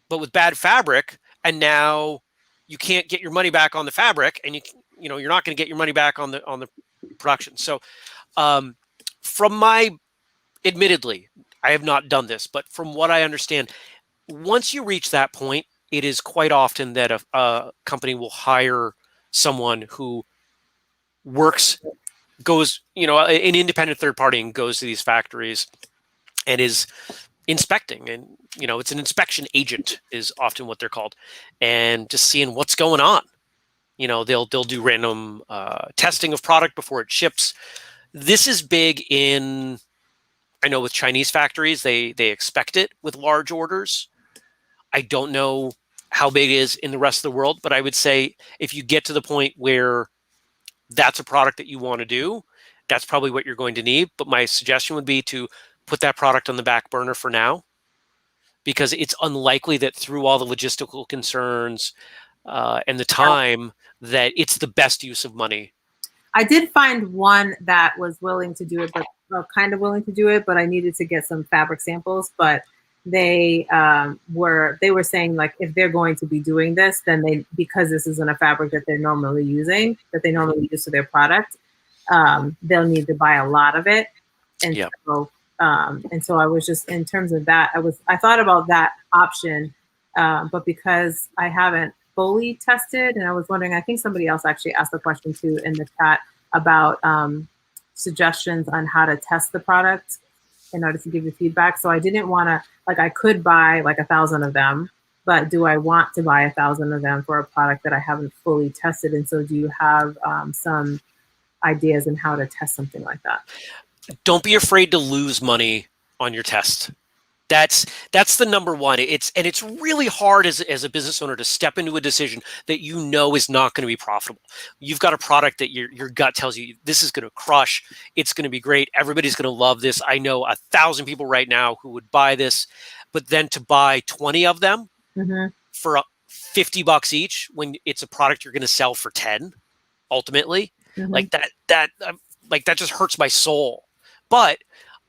Speaker 2: but with bad fabric, and now you can't get your money back on the fabric, and you're not going to get your money back on the production. So, admittedly, I have not done this, but from what I understand, once you reach that point, it is quite often that a company will hire someone who goes, an independent third party, and goes to these factories and is inspecting, and it's an inspection agent is often what they're called, and just seeing what's going on. They'll do random testing of product before it ships. This is big I know with Chinese factories, they expect it with large orders. I don't know how big it is in the rest of the world, but I would say if you get to the point where that's a product that you want to do, that's probably what you're going to need. But my suggestion would be to put that product on the back burner for now, because it's unlikely that through all the logistical concerns and the time that it's the best use of money.
Speaker 5: I did find one that was willing to do it, but kind of willing to do it, but I needed to get some fabric samples. But they were saying, like, if they're going to be doing this, then because this isn't a fabric that they're normally using, that they normally use to their product, they'll need to buy a lot of it. And so I was just, in terms of that, I thought about that option, but because I haven't fully tested, and I was wondering, I think somebody else actually asked the question too in the chat about suggestions on how to test the product in order to give you feedback. So I didn't want to, I could buy 1,000 of them, but do I want to buy 1,000 of them for a product that I haven't fully tested? And so do you have some ideas on how to test something like that?
Speaker 2: Don't be afraid to lose money on your test. That's the number one. It's really hard as a business owner to step into a decision that is not going to be profitable. You've got a product that your gut tells you this is going to crush. It's going to be great. Everybody's going to love this. I know 1,000 people right now who would buy this, but then to buy 20 of them for $50 each when it's a product you're going to sell for 10, ultimately, that just hurts my soul. But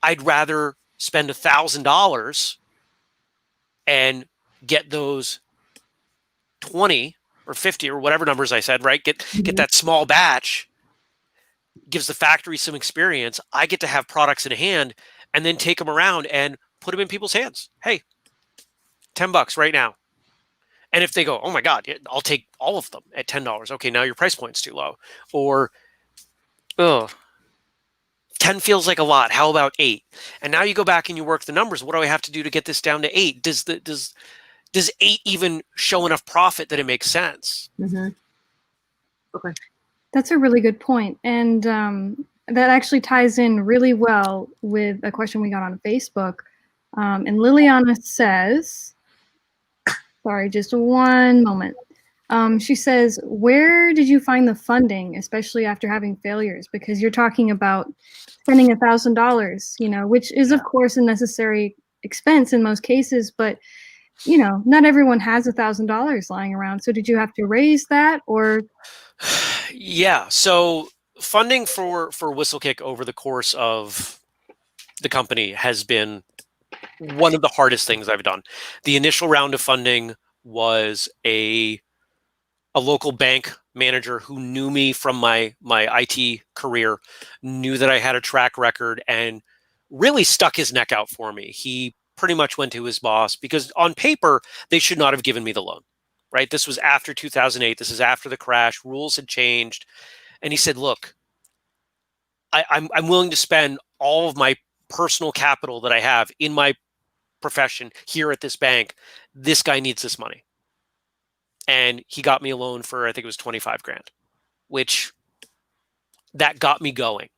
Speaker 2: I'd rather spend $1,000 and get those 20 or 50 or whatever numbers I said, right? Get that small batch, gives the factory some experience. I get to have products in hand and then take them around and put them in people's hands. Hey, $10 right now. And if they go, oh my God, I'll take all of them at $10. Okay, now your price point's too low. Or, 10 feels like a lot. How about 8? And now you go back and you work the numbers. What do I have to do to get this down to 8? Does 8 even show enough profit that it makes sense?
Speaker 5: Okay.
Speaker 1: That's a really good point. And that actually ties in really well with a question we got on Facebook. And Liliana says, sorry, just one moment. She says, where did you find the funding, especially after having failures? Because you're talking about spending $1,000, which is, of course, a necessary expense in most cases. But, not everyone has $1,000 lying around. So did you have to raise that, or?
Speaker 2: Yeah. So funding for Whistlekick over the course of the company has been one of the hardest things I've done. The initial round of funding was a local bank manager who knew me from my IT career, knew that I had a track record, and really stuck his neck out for me. He pretty much went to his boss because on paper, they should not have given me the loan, right? This was after 2008. This is after the crash. Rules had changed. And he said, look, I'm willing to spend all of my personal capital that I have in my profession here at this bank. This guy needs this money. And he got me a loan for, I think it was 25 grand, which that got me going.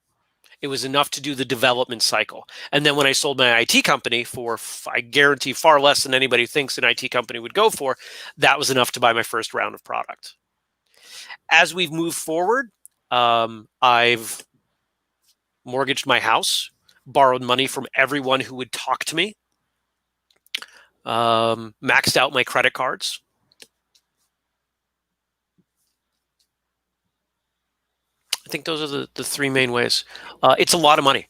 Speaker 2: It was enough to do the development cycle. And then when I sold my IT company for, I guarantee, far less than anybody thinks an IT company would go for, that was enough to buy my first round of product. As we've moved forward, I've mortgaged my house, borrowed money from everyone who would talk to me, maxed out my credit cards. I think those are the three main ways. It's a lot of money.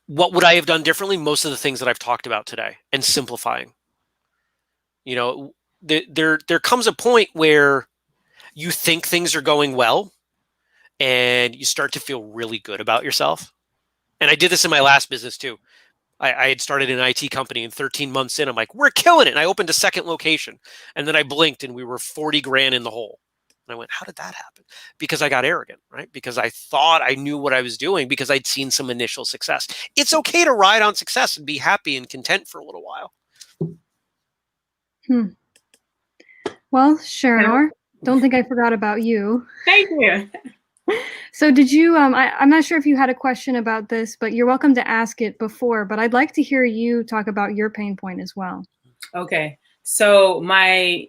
Speaker 2: What would I have done differently? Most of the things that I've talked about today, and simplifying. You know, there comes a point where you think things are going well and you start to feel really good about yourself. And I did this in my last business too. I had started an IT company, and 13 months in, I'm like, we're killing it. And I opened a second location, and then I blinked and we were 40 grand in the hole. And I went, how did that happen? Because I got arrogant, right? Because I thought I knew what I was doing because I'd seen some initial success. It's okay to ride on success and be happy and content for a little while.
Speaker 1: Well, Sharon, don't think I forgot about you.
Speaker 4: Thank you.
Speaker 1: So did you, I'm not sure if you had a question about this, but you're welcome to ask it before, but I'd like to hear you talk about your pain point as well.
Speaker 4: Okay. So my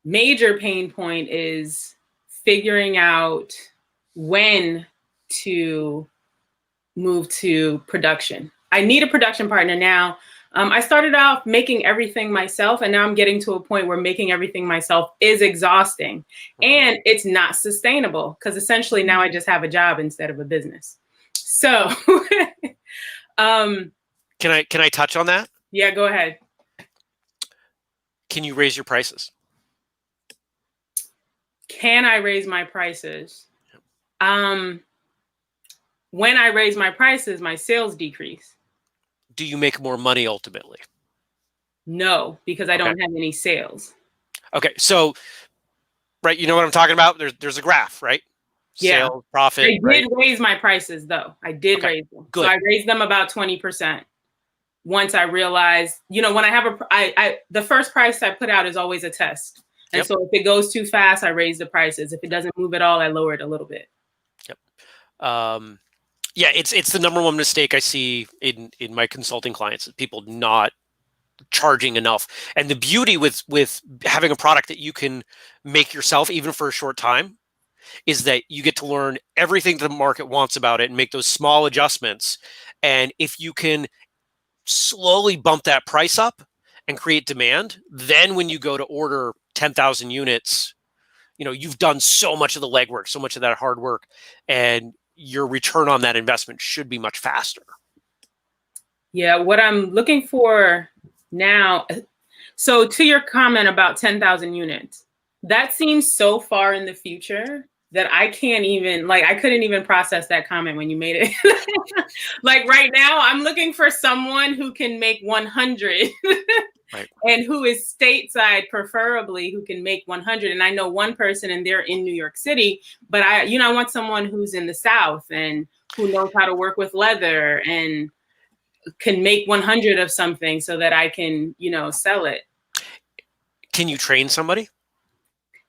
Speaker 4: major pain point is figuring out when to move to production. I need a production partner now. I started out making everything myself, and now I'm getting to a point where making everything myself is exhausting and it's not sustainable because essentially now I just have a job instead of a business. So
Speaker 2: can I touch on that?
Speaker 4: Yeah, go ahead.
Speaker 2: Can you raise your prices?
Speaker 4: Can I raise my prices? When I raise my prices, my sales decrease.
Speaker 2: Do you make more money ultimately?
Speaker 4: No, because I don't have any sales.
Speaker 2: Okay, so, right, you know what I'm talking about? There's a graph, right?
Speaker 4: Yeah.
Speaker 2: Sales, profit.
Speaker 4: I did raise my prices though. I did raise them.
Speaker 2: Good.
Speaker 4: So I raised them about 20%. Once I realized, you know, when I have the first price I put out is always a test. And so if it goes too fast, I raise the prices. If it doesn't move at all, I lower it a little bit.
Speaker 2: Yeah, it's the number one mistake I see in my consulting clients, people not charging enough. And the beauty with having a product that you can make yourself, even for a short time, is that you get to learn everything the market wants about it and make those small adjustments. And if you can slowly bump that price up and create demand, then when you go to order 10,000 units, you know, you've done so much of the legwork, so much of that hard work, and your return on that investment should be much faster.
Speaker 4: Yeah, what I'm looking for now, so to your comment about 10,000 units, that seems so far in the future that I can't even, I couldn't even process that comment when you made it. Like right now, I'm looking for someone who can make 100 right. And who is stateside, preferably, who can make 100. And I know one person and they're in New York City, but I want someone who's in the South and who knows how to work with leather and can make 100 of something so that I can, sell it.
Speaker 2: Can you train somebody?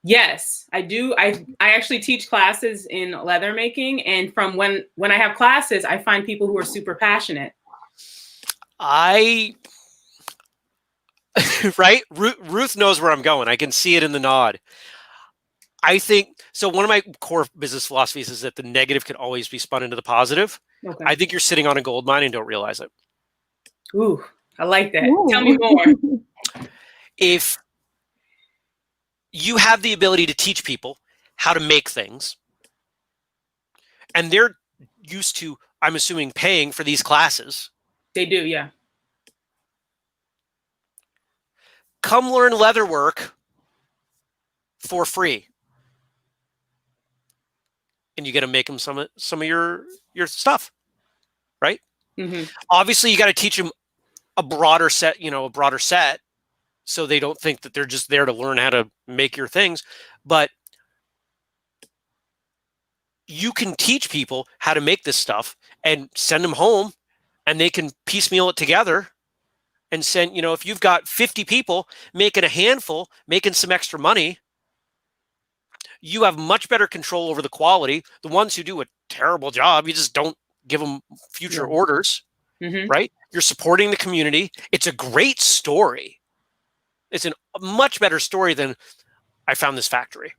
Speaker 4: Yes, I do. I actually teach classes in leather making. And from when I have classes, I find people who are super passionate.
Speaker 2: Right? Ruth knows where I'm going. I can see it in the nod. I think, so one of my core business philosophies is that the negative can always be spun into the positive. Okay. I think you're sitting on a gold mine and don't realize it.
Speaker 4: Ooh, I like that. Ooh. Tell me more.
Speaker 2: If you have the ability to teach people how to make things, and they're used to I'm assuming, paying for these classes.
Speaker 4: They do, yeah.
Speaker 2: Come learn leatherwork for free. And you got to make them some of your stuff, right?
Speaker 4: Mm-hmm.
Speaker 2: Obviously, you got to teach them a broader set, so they don't think that they're just there to learn how to make your things. But you can teach people how to make this stuff and send them home, and they can piecemeal it together and send, if you've got 50 people making a handful, making some extra money, you have much better control over the quality. The ones who do a terrible job, you just don't give them future orders, right? You're supporting the community. It's a great story. It's a much better story than I found this factory.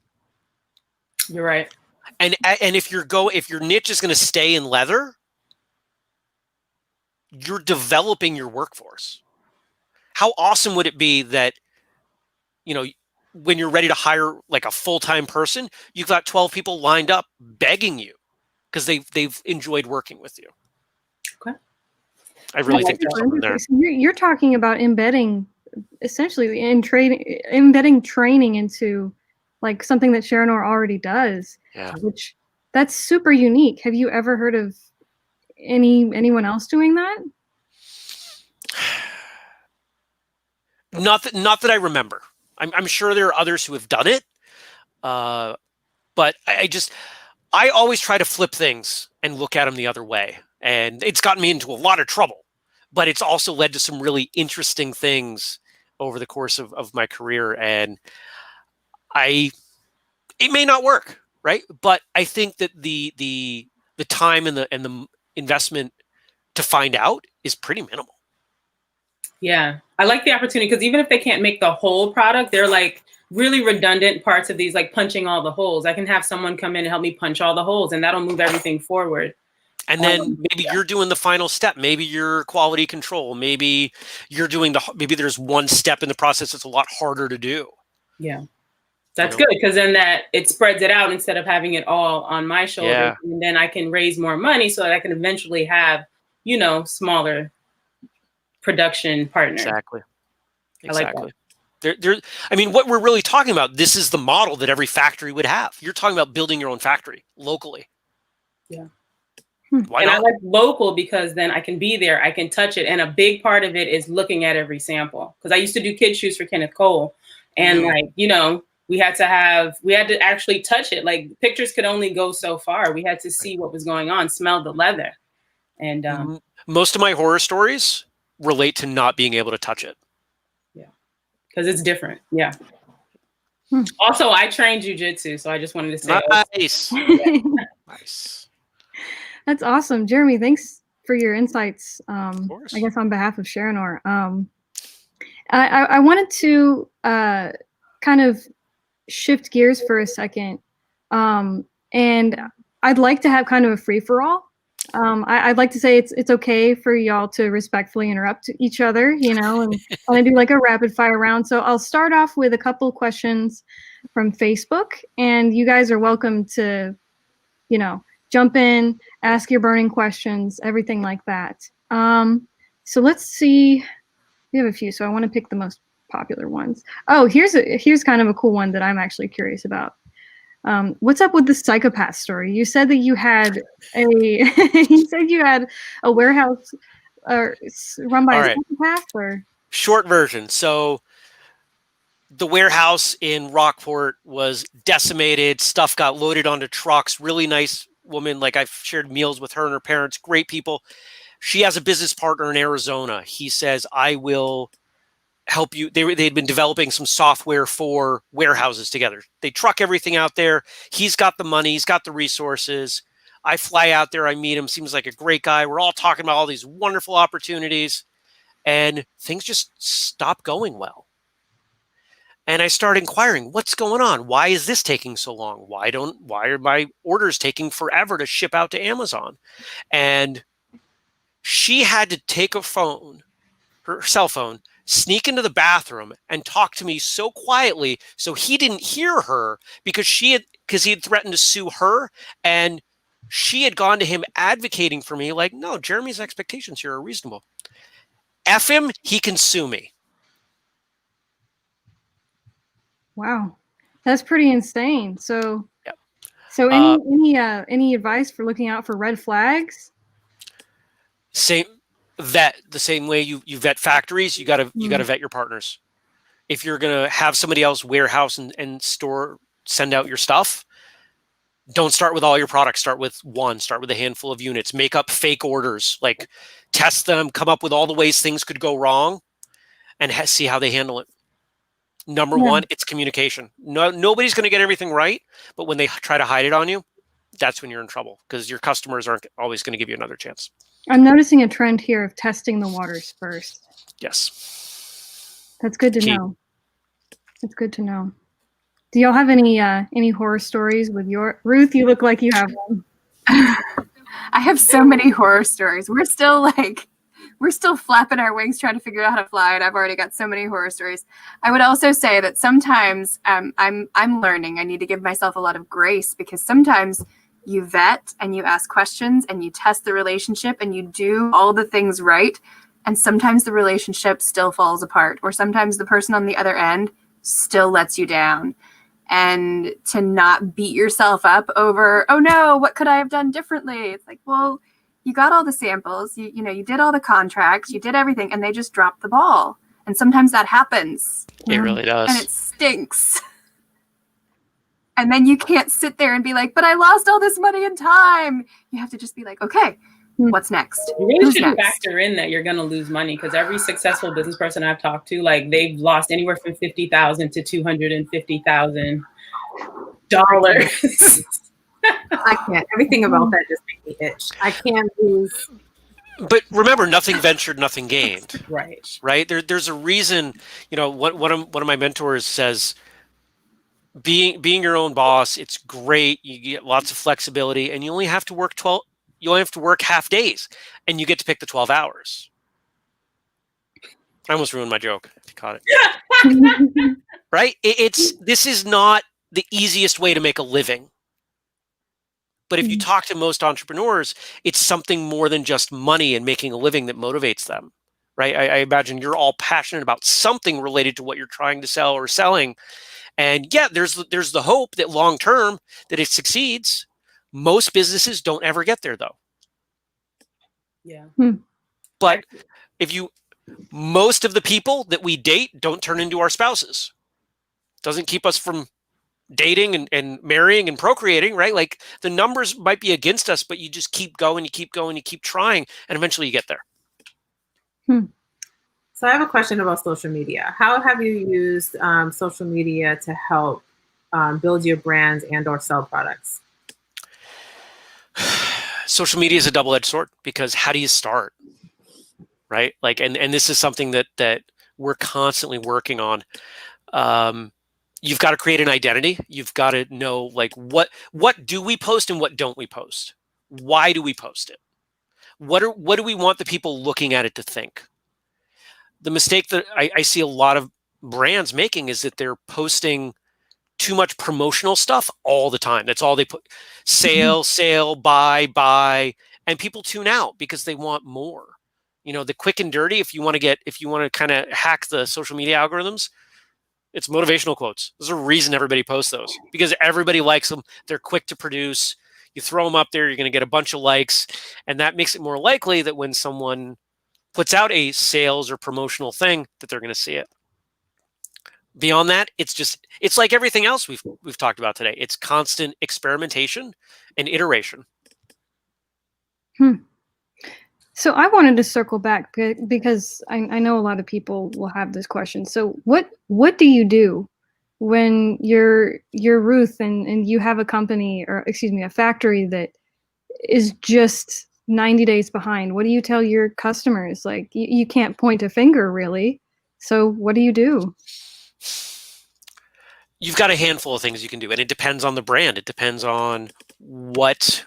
Speaker 4: You're right.
Speaker 2: And if your niche is going to stay in leather, you're developing your workforce. How awesome would it be that, when you're ready to hire like a full-time person, you've got 12 people lined up begging you because they've enjoyed working with you.
Speaker 4: Okay.
Speaker 2: I really think there's something there.
Speaker 1: You're talking about embedding training into like something that Sharonor already does.
Speaker 2: Yeah.
Speaker 1: Which that's super unique. Have you ever heard of anyone else doing that?
Speaker 2: Not that I remember. I'm sure there are others who have done it, but I always try to flip things and look at them the other way, and it's gotten me into a lot of trouble. But it's also led to some really interesting things over the course of my career, and it may not work, right? But I think that the time and the investment to find out is pretty minimal.
Speaker 4: Yeah, I like the opportunity because even if they can't make the whole product, they're like really redundant parts of these, like punching all the holes. I can have someone come in and help me punch all the holes, and that'll move everything forward.
Speaker 2: And then maybe you're doing the final step. Maybe you're quality control. Maybe you're doing maybe there's one step in the process that's a lot harder to do.
Speaker 4: Yeah, that's good because then that it spreads it out instead of having it all on my shoulders.
Speaker 2: Yeah.
Speaker 4: And then I can raise more money so that I can eventually have, smaller production partner.
Speaker 2: Exactly.
Speaker 4: I like that.
Speaker 2: I mean, what we're really talking about, this is the model that every factory would have. You're talking about building your own factory locally.
Speaker 4: Yeah.
Speaker 2: Why
Speaker 4: and
Speaker 2: not?
Speaker 4: I like local because then I can be there, I can touch it. And a big part of it is looking at every sample. Because I used to do kid shoes for Kenneth Cole. And we had to actually touch it. Like pictures could only go so far. We had to see what was going on, smell the leather. And
Speaker 2: most of my horror stories relate to not being able to touch it.
Speaker 4: Yeah. Because it's different. Yeah. Also, I trained jujitsu, so I just wanted to say
Speaker 2: nice. Nice.
Speaker 1: That's awesome. Jeremy, thanks for your insights.
Speaker 2: Of course.
Speaker 1: I guess on behalf of Sharonor. I wanted to kind of shift gears for a second. And I'd like to have kind of a free-for-all. I'd like to say it's okay for y'all to respectfully interrupt each other, and kind of do like a rapid fire round. So I'll start off with a couple questions from Facebook, and you guys are welcome to, jump in, ask your burning questions, everything like that. So let's see. We have a few, so I want to pick the most popular ones. Oh, here's kind of a cool one that I'm actually curious about. What's up with the psychopath story? You said that you had a warehouse run by a psychopath, or
Speaker 2: short version. So the warehouse in Rockport was decimated. Stuff got loaded onto trucks. Really nice woman. Like I've shared meals with her and her parents. Great people. She has a business partner in Arizona. He says, I will help you. They'd been developing some software for warehouses together. They truck everything out there. He's got the money. He's got the resources. I fly out there. I meet him. Seems like a great guy. We're all talking about all these wonderful opportunities, and things just stop going well. And I start inquiring, what's going on? Why is this taking so long? Why are my orders taking forever to ship out to Amazon? And she had to take her cell phone, sneak into the bathroom and talk to me so quietly so he didn't hear her because he had threatened to sue her, and She had gone to him advocating for me, like, no, Jeremy's expectations here are reasonable. F him, he can sue me.
Speaker 1: Wow, that's pretty insane. So,
Speaker 2: Yep.
Speaker 1: so any advice for looking out for red flags?
Speaker 2: The same way you vet factories, you gotta vet your partners. If you're gonna have somebody else warehouse and store, send out your stuff, don't start with all your products. Start with one. Start with a handful of units. Make up fake orders. Like, test them. Come up with all the ways things could go wrong, and see how they handle it. Number one, it's communication. Nobody's going to get everything right, but when they try to hide it on you, that's when you're in trouble, because your customers aren't always going to give you another chance.
Speaker 1: I'm noticing a trend here of testing the waters first.
Speaker 2: Yes.
Speaker 1: That's good to know. That's good to know. Do y'all have any horror stories with your Ruth? You look like you have one.
Speaker 3: I have so many horror stories. We're still flapping our wings trying to figure out how to fly, and I've already got so many horror stories. I would also say that sometimes I'm learning. I need to give myself a lot of grace, because sometimes you vet and you ask questions and you test the relationship and you do all the things right, and sometimes the relationship still falls apart, or sometimes the person on the other end still lets you down. And to not beat yourself up over, oh no, what could I have done differently? It's like, well, you got all the samples, you did all the contracts, you did everything, and they just dropped the ball. And sometimes that happens.
Speaker 2: It really does.
Speaker 3: And it stinks. And then you can't sit there and be like, but I lost all this money and time. You have to just be like, okay, what's next?
Speaker 4: You really shouldn't factor in that you're going to lose money, because every successful business person I've talked to, like, they've lost anywhere from $50,000 to $250,000.
Speaker 5: I can't. Everything about that just makes me itch. I can't lose.
Speaker 2: But remember, nothing ventured, nothing gained.
Speaker 5: Right.
Speaker 2: There's a reason. One of my mentors says, being your own boss, it's great. You get lots of flexibility, and you only have to work half days, and you get to pick the 12 hours. I almost ruined my joke, if you caught it. Right? This is not the easiest way to make a living. But if you talk to most entrepreneurs, it's something more than just money and making a living that motivates them. Right? I imagine you're all passionate about something related to what you're trying to sell or selling. And yeah, there's the hope that long term that it succeeds. Most businesses don't ever get there, though.
Speaker 4: Yeah.
Speaker 2: But most of the people that we date don't turn into our spouses. Doesn't keep us from dating and marrying and procreating, right? Like, the numbers might be against us, but you just keep going, you keep trying, and eventually you get there.
Speaker 5: So I have a question about social media. How have you used social media to help build your brands and or sell products?
Speaker 2: Social media is a double-edged sword, because how do you start? Right? Like, and this is something that we're constantly working on. You've got to create an identity. You've got to know, like, what do we post and what don't we post? Why do we post it? What do we want the people looking at it to think? The mistake that I see a lot of brands making is that they're posting too much promotional stuff all the time. That's all they put. Sale, buy, and people tune out because they want more. The quick and dirty, if you want to kind of hack the social media algorithms, it's motivational quotes. There's a reason everybody posts those, because everybody likes them. They're quick to produce. You throw them up there, you're going to get a bunch of likes, and that makes it more likely that when someone puts out a sales or promotional thing, that they're going to see it. Beyond that, it's like everything else we've talked about today. It's constant experimentation and iteration.
Speaker 1: So I wanted to circle back, because I know a lot of people will have this question. So what do you do when you're Ruth and you have a company, or excuse me, a factory that is just 90 days behind? What do you tell your customers? Like, you can't point a finger, really. So what do you do?
Speaker 2: You've got a handful of things you can do, and it depends on the brand. It depends on what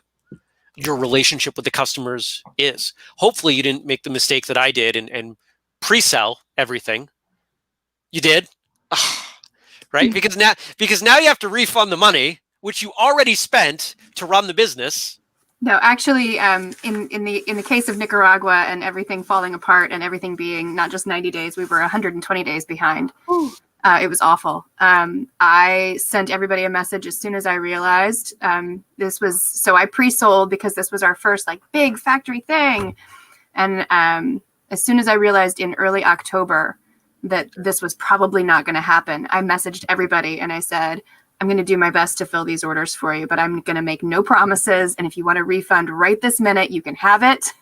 Speaker 2: your relationship with the customers is. Hopefully you didn't make the mistake that I did and pre-sell everything. You did, right? Because now you have to refund the money, which you already spent to run the business.
Speaker 3: No, actually, in the case of Nicaragua and everything falling apart and everything being not just 90 days, we were 120 days behind. It was awful. I sent everybody a message as soon as I realized this was, so I pre-sold because this was our first like big factory thing. And as soon as I realized in early October that this was probably not going to happen, I messaged everybody and I said, I'm going to do my best to fill these orders for you, but I'm going to make no promises. And if you want a refund right this minute, you can have it.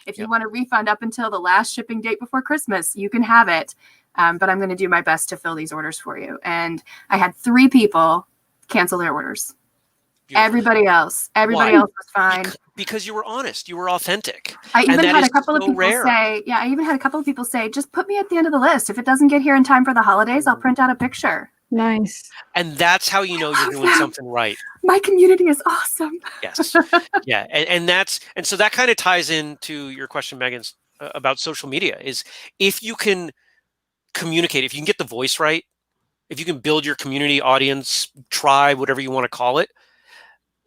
Speaker 3: If you want a refund up until the last shipping date before Christmas, you can have it. But I'm going to do my best to fill these orders for you. And I had 3 people cancel their orders. Beautiful. Everybody else was fine.
Speaker 2: Because you were honest, you were authentic.
Speaker 3: I even had a couple of people say, just put me at the end of the list. If it doesn't get here in time for the holidays, I'll print out a picture.
Speaker 1: Nice.
Speaker 2: And that's how you know you're doing something right.
Speaker 3: My community is awesome.
Speaker 2: Yes. Yeah. And so that kind of ties into your question, Megan, about social media is if you can communicate, if you can get the voice right, if you can build your community, audience, tribe, whatever you want to call it,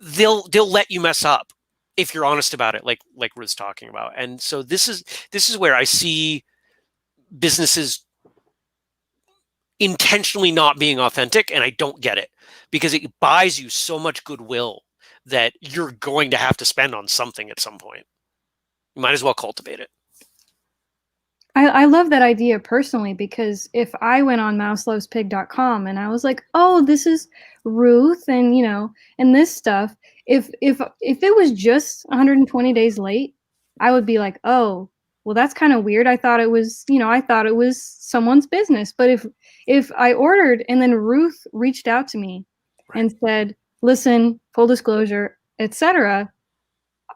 Speaker 2: they'll let you mess up if you're honest about it, like Ruth's talking about. And so this is where I see businesses intentionally not being authentic, and I don't get it because it buys you so much goodwill that you're going to have to spend on something at some point. You might as well cultivate it.
Speaker 1: I love that idea personally, because if I went on mouselovespig.com and I was like, oh, this is Ruth and, and this stuff, if it was just 120 days late, I would be like, oh, well, that's kind of weird. I thought it was, someone's business. But if I ordered and then Ruth reached out to me and said, listen, full disclosure, etc.,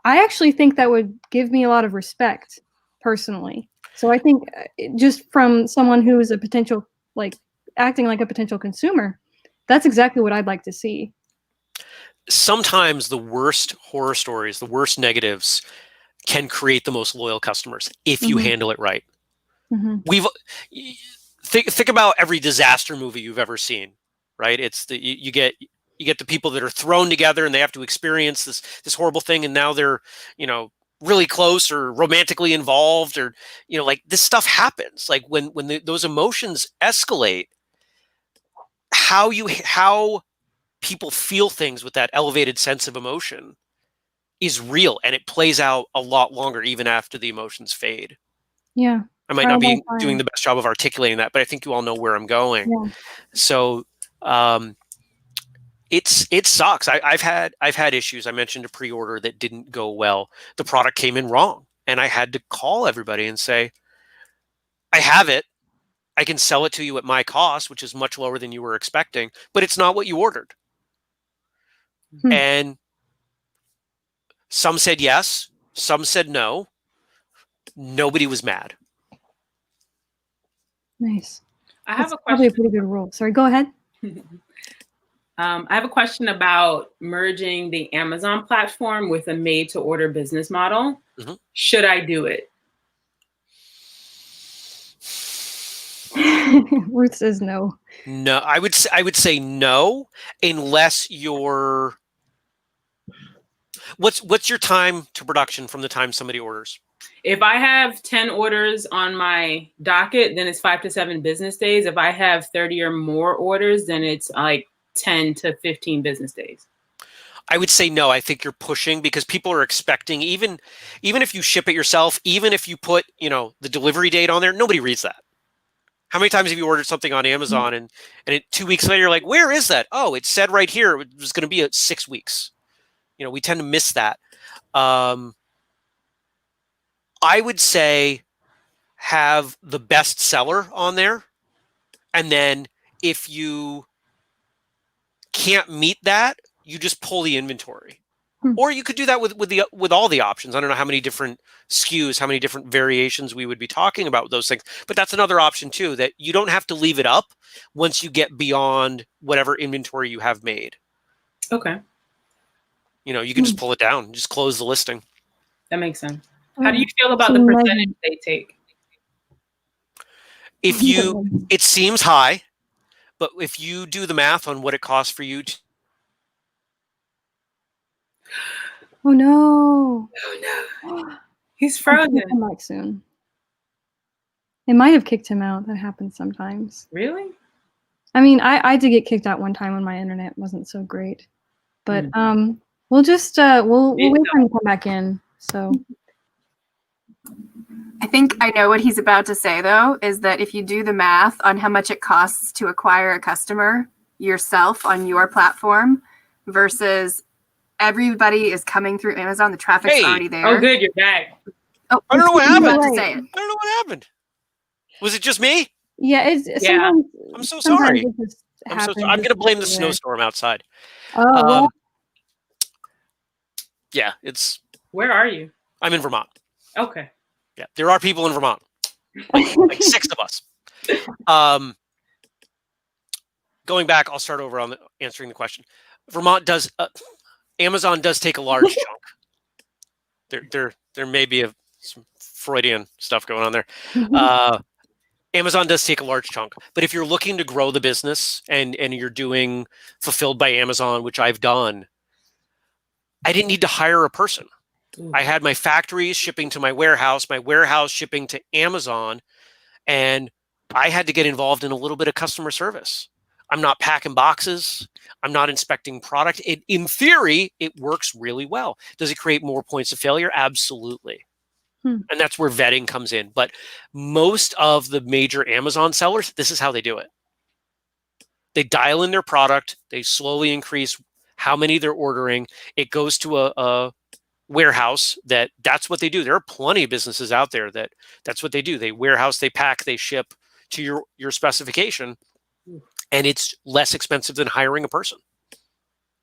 Speaker 1: I actually think that would give me a lot of respect personally. So I think just from someone who is a potential, acting like a potential consumer, that's exactly what I'd like to see.
Speaker 2: Sometimes the worst horror stories, the worst negatives can create the most loyal customers if you handle it right. Think about every disaster movie you've ever seen, right? It's you get the people that are thrown together and they have to experience this horrible thing, and now they're really close or romantically involved, or this stuff happens. Like when those emotions escalate, how people feel things with that elevated sense of emotion is real, and it plays out a lot longer even after the emotions fade.
Speaker 1: Yeah.
Speaker 2: I might not be doing the best job of articulating that, but I think you all know where I'm going. Yeah. So it sucks. I've had issues. I mentioned a pre-order that didn't go well. The product came in wrong, and I had to call everybody and say, I have it. I can sell it to you at my cost, which is much lower than you were expecting, but it's not what you ordered. And some said yes, some said no. Nobody was mad.
Speaker 1: Nice.
Speaker 4: I have a question.
Speaker 1: Probably a pretty good rule. Sorry, go ahead.
Speaker 4: I have a question about merging the Amazon platform with a made-to-order business model. Should I do it?
Speaker 1: Ruth says no.
Speaker 2: No, I would say no, unless you're. What's your time to production from the time somebody orders?
Speaker 4: If I have 10 orders on my docket, then it's 5 to 7 business days. If I have 30 or more orders, then it's like 10 to 15 business days.
Speaker 2: I would say no. I think you're pushing, because people are expecting, even if you ship it yourself, even if you put, the delivery date on there, nobody reads that. How many times have you ordered something on Amazon and 2 weeks later you're like, where is that? Oh, it said right here it was going to be at 6 weeks. We tend to miss that. I would say have the best seller on there, and then if you can't meet that, you just pull the inventory. Or you could do that with all the options. I don't know how many different SKUs, how many different variations we would be talking about with those things. But that's another option too, that you don't have to leave it up once you get beyond whatever inventory you have made.
Speaker 4: Okay.
Speaker 2: You can just pull it down, just close the listing.
Speaker 4: That makes sense. How do you feel about the percentage they take?
Speaker 2: It seems high, but if you do the math on what it costs for you
Speaker 1: Oh no.
Speaker 4: Oh no. He's
Speaker 1: He'll
Speaker 4: frozen.
Speaker 1: come back soon. It might have kicked him out. That happens sometimes.
Speaker 4: Really?
Speaker 1: I mean, I did get kicked out one time when my internet wasn't so great. But we'll just we'll wait for him to come back in. So
Speaker 3: I think I know what he's about to say, though, is that if you do the math on how much it costs to acquire a customer yourself on your platform versus everybody is coming through Amazon, the traffic's already there.
Speaker 4: Oh, good, you're back.
Speaker 3: Oh,
Speaker 2: I don't know what happened.
Speaker 3: About to say it.
Speaker 2: I don't know what happened. Was it just me?
Speaker 1: yeah, it's
Speaker 4: Yeah.
Speaker 2: I'm so
Speaker 1: sometimes
Speaker 2: sorry.
Speaker 1: it just
Speaker 2: I'm so
Speaker 1: happens.
Speaker 2: sorry. I'm going to blame the
Speaker 1: It's
Speaker 2: snowstorm outside.
Speaker 1: Oh, well,
Speaker 2: Yeah,
Speaker 4: Where are you?
Speaker 2: I'm in Vermont.
Speaker 4: Okay.
Speaker 2: Yeah, there are people in Vermont, like 6 of us. Going back, I'll start over on answering the question. Vermont does, Amazon does take a large chunk. There may be some Freudian stuff going on there. Amazon does take a large chunk, but if you're looking to grow the business and you're doing fulfilled by Amazon, which I've done, I didn't need to hire a person. I had my factories shipping to my warehouse shipping to Amazon, and I had to get involved in a little bit of customer service. I'm not packing boxes. I'm not inspecting product. In theory, it works really well. Does it create more points of failure? Absolutely. And that's where vetting comes in. But most of the major Amazon sellers, this is how they do it. They dial in their product. They slowly increase how many they're ordering. It goes to a warehouse that's what they do. There are plenty of businesses out there that's what they do. They warehouse, they pack, they ship to your specification, and it's less expensive than hiring a person.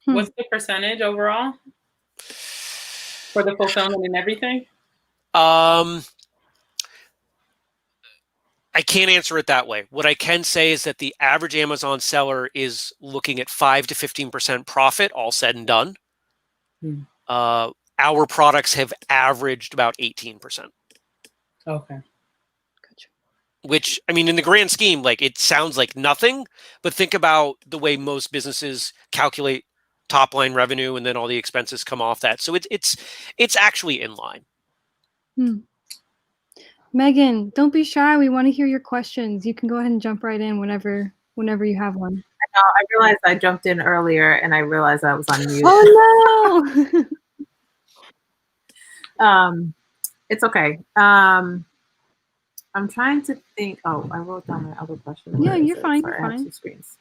Speaker 4: What's the percentage overall for the fulfillment and everything?
Speaker 2: I can't answer it that way. What I can say is that the average Amazon seller is looking at 5 to 15% profit, all said and done. Our products have averaged about 18%.
Speaker 4: Okay.
Speaker 2: Which, I mean, in the grand scheme, like, it sounds like nothing, but think about the way most businesses calculate top line revenue and then all the expenses come off that. So it's actually in line.
Speaker 1: Megan, don't be shy. We want to hear your questions. You can go ahead and jump right in whenever you have one.
Speaker 5: I realized I jumped in earlier and I realized I was on mute.
Speaker 1: Oh
Speaker 5: no. It's okay. I'm trying to think. Oh, I wrote down my other question.
Speaker 1: Yeah, you're fine.
Speaker 5: Sorry, I have 2 screens.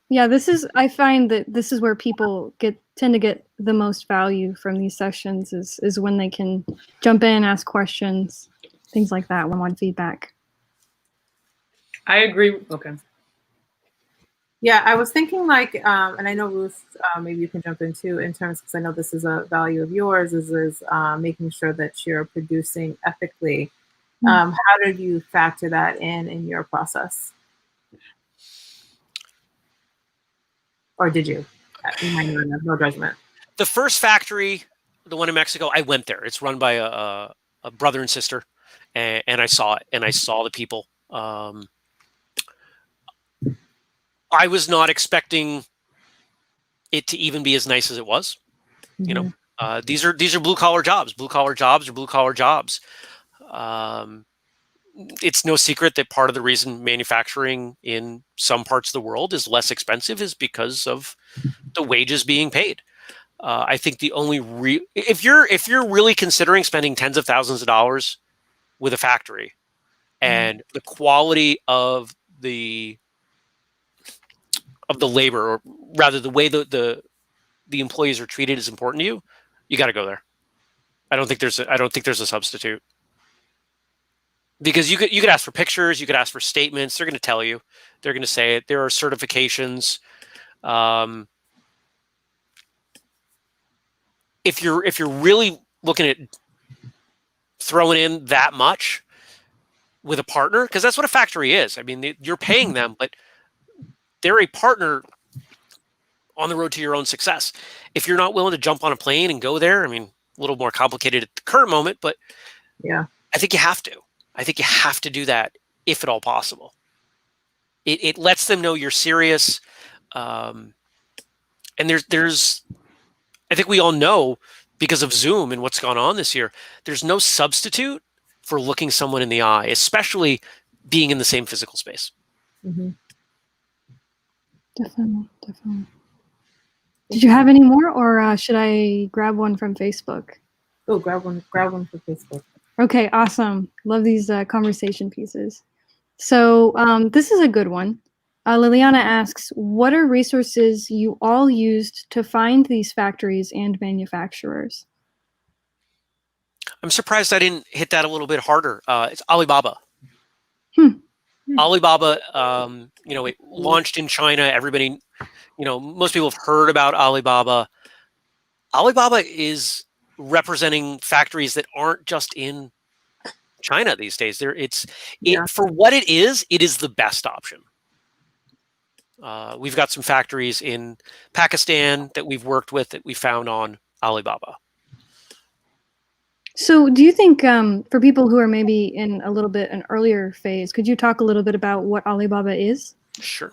Speaker 1: Yeah, I find that this is where people tend to get the most value from these sessions is when they can jump in, ask questions, things like that, one-on-one feedback.
Speaker 4: I agree. Okay.
Speaker 5: Yeah, I was thinking like, and I know Ruth, maybe you can jump in too, in terms, because I know this is a value of yours, is making sure that you're producing ethically. How did you factor that in your process? Or did you? You might not have, no judgment.
Speaker 2: The first factory, the one in Mexico, I went there. It's run by a brother and sister, and I saw it, and I saw the people. I was not expecting it to even be as nice as it was. You know, these are blue collar jobs. Blue collar jobs are blue collar jobs. It's no secret that part of the reason manufacturing in some parts of the world is less expensive is because of the wages being paid. I think the only if you're really considering spending tens of thousands of dollars with a factory, and the quality of the labor, or rather the way the employees are treated, is important to you, you got to go there. I don't think there's a substitute. Because you could ask for pictures, you could ask for statements. They're going to tell you. They're going to say it. There are certifications. If you're really looking at throwing in that much with a partner, because that's what a factory is. I mean, you're paying them, but they're a partner on the road to your own success. If you're not willing to jump on a plane and go there, I mean, a little more complicated at the current moment, but
Speaker 5: yeah, I
Speaker 2: think you have to. I think you have to do that if at all possible. It lets them know you're serious. And there's I think we all know, because of Zoom and what's gone on this year, there's no substitute for looking someone in the eye, especially being in the same physical space.
Speaker 5: Mm-hmm.
Speaker 1: Definitely. Did you have any more, or should I grab one from Facebook?
Speaker 5: Oh, grab one for Facebook.
Speaker 1: Okay, awesome. Love these conversation pieces. So this is a good one. Liliana asks, what are resources you all used to find these factories and manufacturers?
Speaker 2: I'm surprised I didn't hit that a little bit harder. It's Alibaba.
Speaker 1: Hmm.
Speaker 2: Alibaba, it launched in China. Everybody, most people have heard about Alibaba. Alibaba is representing factories that aren't just in China these days. For what it is the best option. We've got some factories in Pakistan that we've worked with that we found on Alibaba.
Speaker 1: So do you think for people who are maybe in a little bit an earlier phase, could you talk a little bit about what Alibaba is?
Speaker 2: Sure.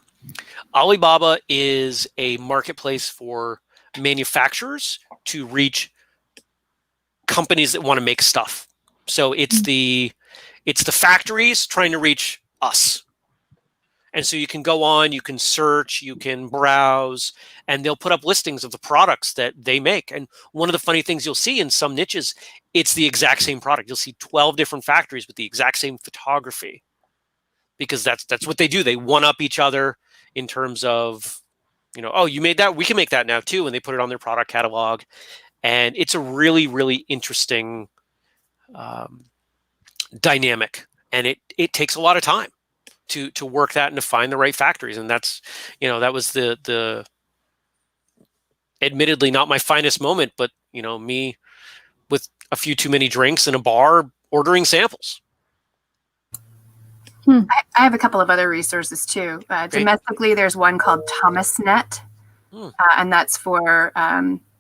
Speaker 2: Alibaba is a marketplace for manufacturers to reach companies that want to make stuff. So it's the factories trying to reach us. And so you can go on, you can search, you can browse, and they'll put up listings of the products that they make. And one of the funny things you'll see in some niches, it's the exact same product. You'll see 12 different factories with the exact same photography, because that's what they do. They one up each other in terms of, oh, you made that, we can make that now too. And they put it on their product catalog. And it's a really, really interesting dynamic. And it takes a lot of time to work that and to find the right factories. And that's, that was the admittedly not my finest moment, but, me with a few too many drinks in a bar ordering samples.
Speaker 3: I have a couple of other resources too. Domestically, there's one called ThomasNet, and that's for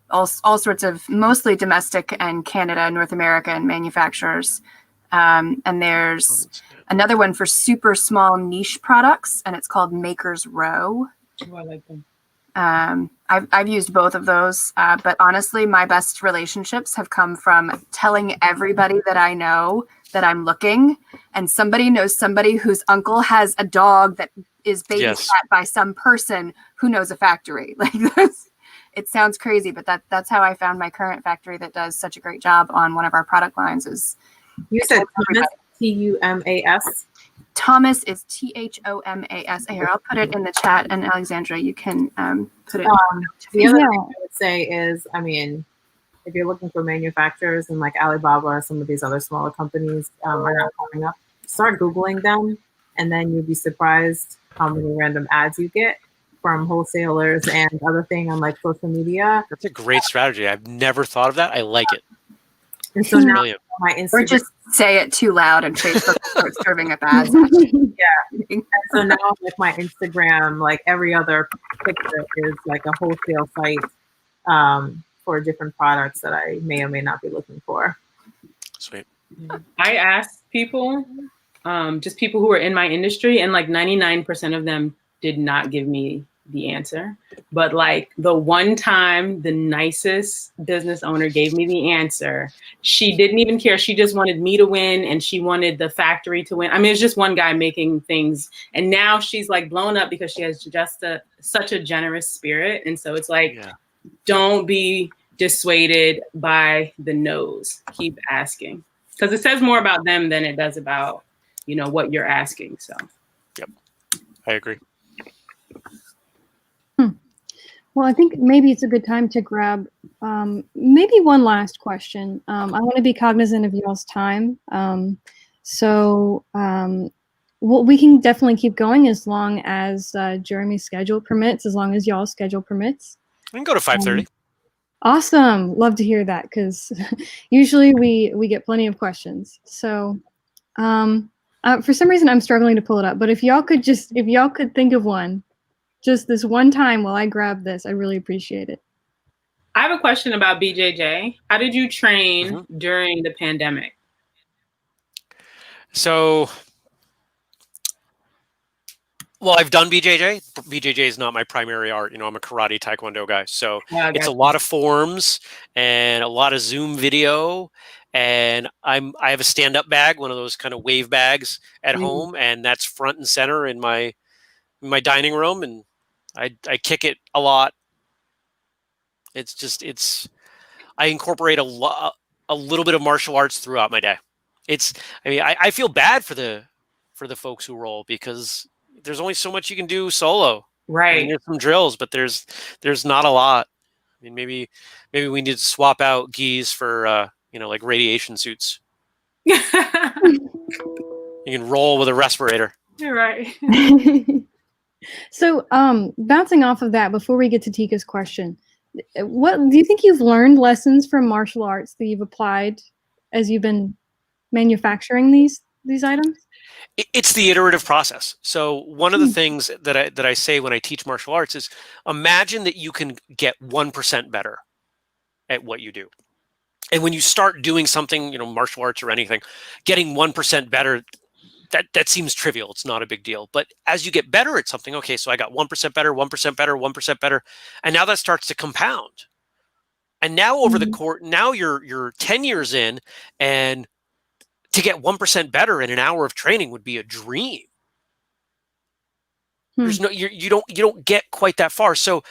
Speaker 3: all sorts of mostly domestic and Canada, North America, and manufacturers. And there's another one for super small niche products, and it's called Maker's Row.
Speaker 4: Oh, I like them.
Speaker 3: I've used both of those, but honestly, my best relationships have come from telling everybody that I know that I'm looking, and somebody knows somebody whose uncle has a dog that is babysat by some person who knows a factory. Like this, it sounds crazy, but that's how I found my current factory that does such a great job on one of our product lines. Is
Speaker 5: you said Thomas, Tumas?
Speaker 3: Thomas is Thomas. Here, I'll put it in the chat, and Alexandra, you can put it.
Speaker 5: The other thing I would say is, if you're looking for manufacturers and like Alibaba or some of these other smaller companies are not coming up, start Googling them, and then you'd be surprised how many random ads you get from wholesalers and other thing on like social media.
Speaker 2: That's a great strategy. I've never thought of that. I like it.
Speaker 5: And so now my Instagram,
Speaker 3: or just say it too loud and Facebook starts serving up ads.
Speaker 5: Yeah. And so now like my Instagram, like every other picture is like a wholesale site for different products that I may or may not be looking for.
Speaker 2: Sweet.
Speaker 4: I asked people, just people who are in my industry, and like 99% of them did not give me the answer. But like the one time the nicest business owner gave me the answer, she didn't even care. She just wanted me to win, and she wanted the factory to win. I mean, it's just one guy making things, and now she's like blown up because she has just such a generous spirit. And so it's like, don't be dissuaded by the no's. Keep asking, because it says more about them than it does about, what you're asking. So,
Speaker 2: yep, I agree.
Speaker 1: Well, I think maybe it's a good time to grab maybe one last question. I want to be cognizant of y'all's time. We can definitely keep going as long as Jeremy's schedule permits, as long as y'all's schedule permits.
Speaker 2: We can go to 5:30.
Speaker 1: Awesome. Love to hear that, because usually we get plenty of questions. So for some reason, I'm struggling to pull it up. But if y'all could think of one, just this one time while I grab this, I really appreciate it.
Speaker 4: I have a question about BJJ. How did you train during the pandemic?
Speaker 2: So Well, I've done BJJ. BJJ is not my primary art. I'm a karate taekwondo guy. So
Speaker 4: Yeah, I
Speaker 2: it's a
Speaker 4: got
Speaker 2: lot of forms and a lot of Zoom video. And I have a stand-up bag, one of those kind of wave bags at
Speaker 4: you.
Speaker 2: home, and that's front and center in my dining room, and I kick it a lot. I incorporate a little bit of martial arts throughout my day. I feel bad for the folks who roll, because there's only so much you can do solo.
Speaker 4: Right.
Speaker 2: There's some drills, but there's not a lot. Maybe we need to swap out gis for like radiation suits. You can roll with a respirator.
Speaker 4: You're right.
Speaker 1: So, bouncing off of that, before we get to Tika's question, what do you think you've learned lessons from martial arts that you've applied as you've been manufacturing these items?
Speaker 2: It's the iterative process. So one of the things that I say when I teach martial arts is, imagine that you can get 1% better at what you do. And when you start doing something, martial arts or anything, getting 1% better, that seems trivial. It's not a big deal. But as you get better at something, okay, so I got 1% better, 1% better, 1% better, and now that starts to compound. And now over the course, now you're 10 years in, and to get 1% better in an hour of training would be a dream. There's no, you don't get quite that far. So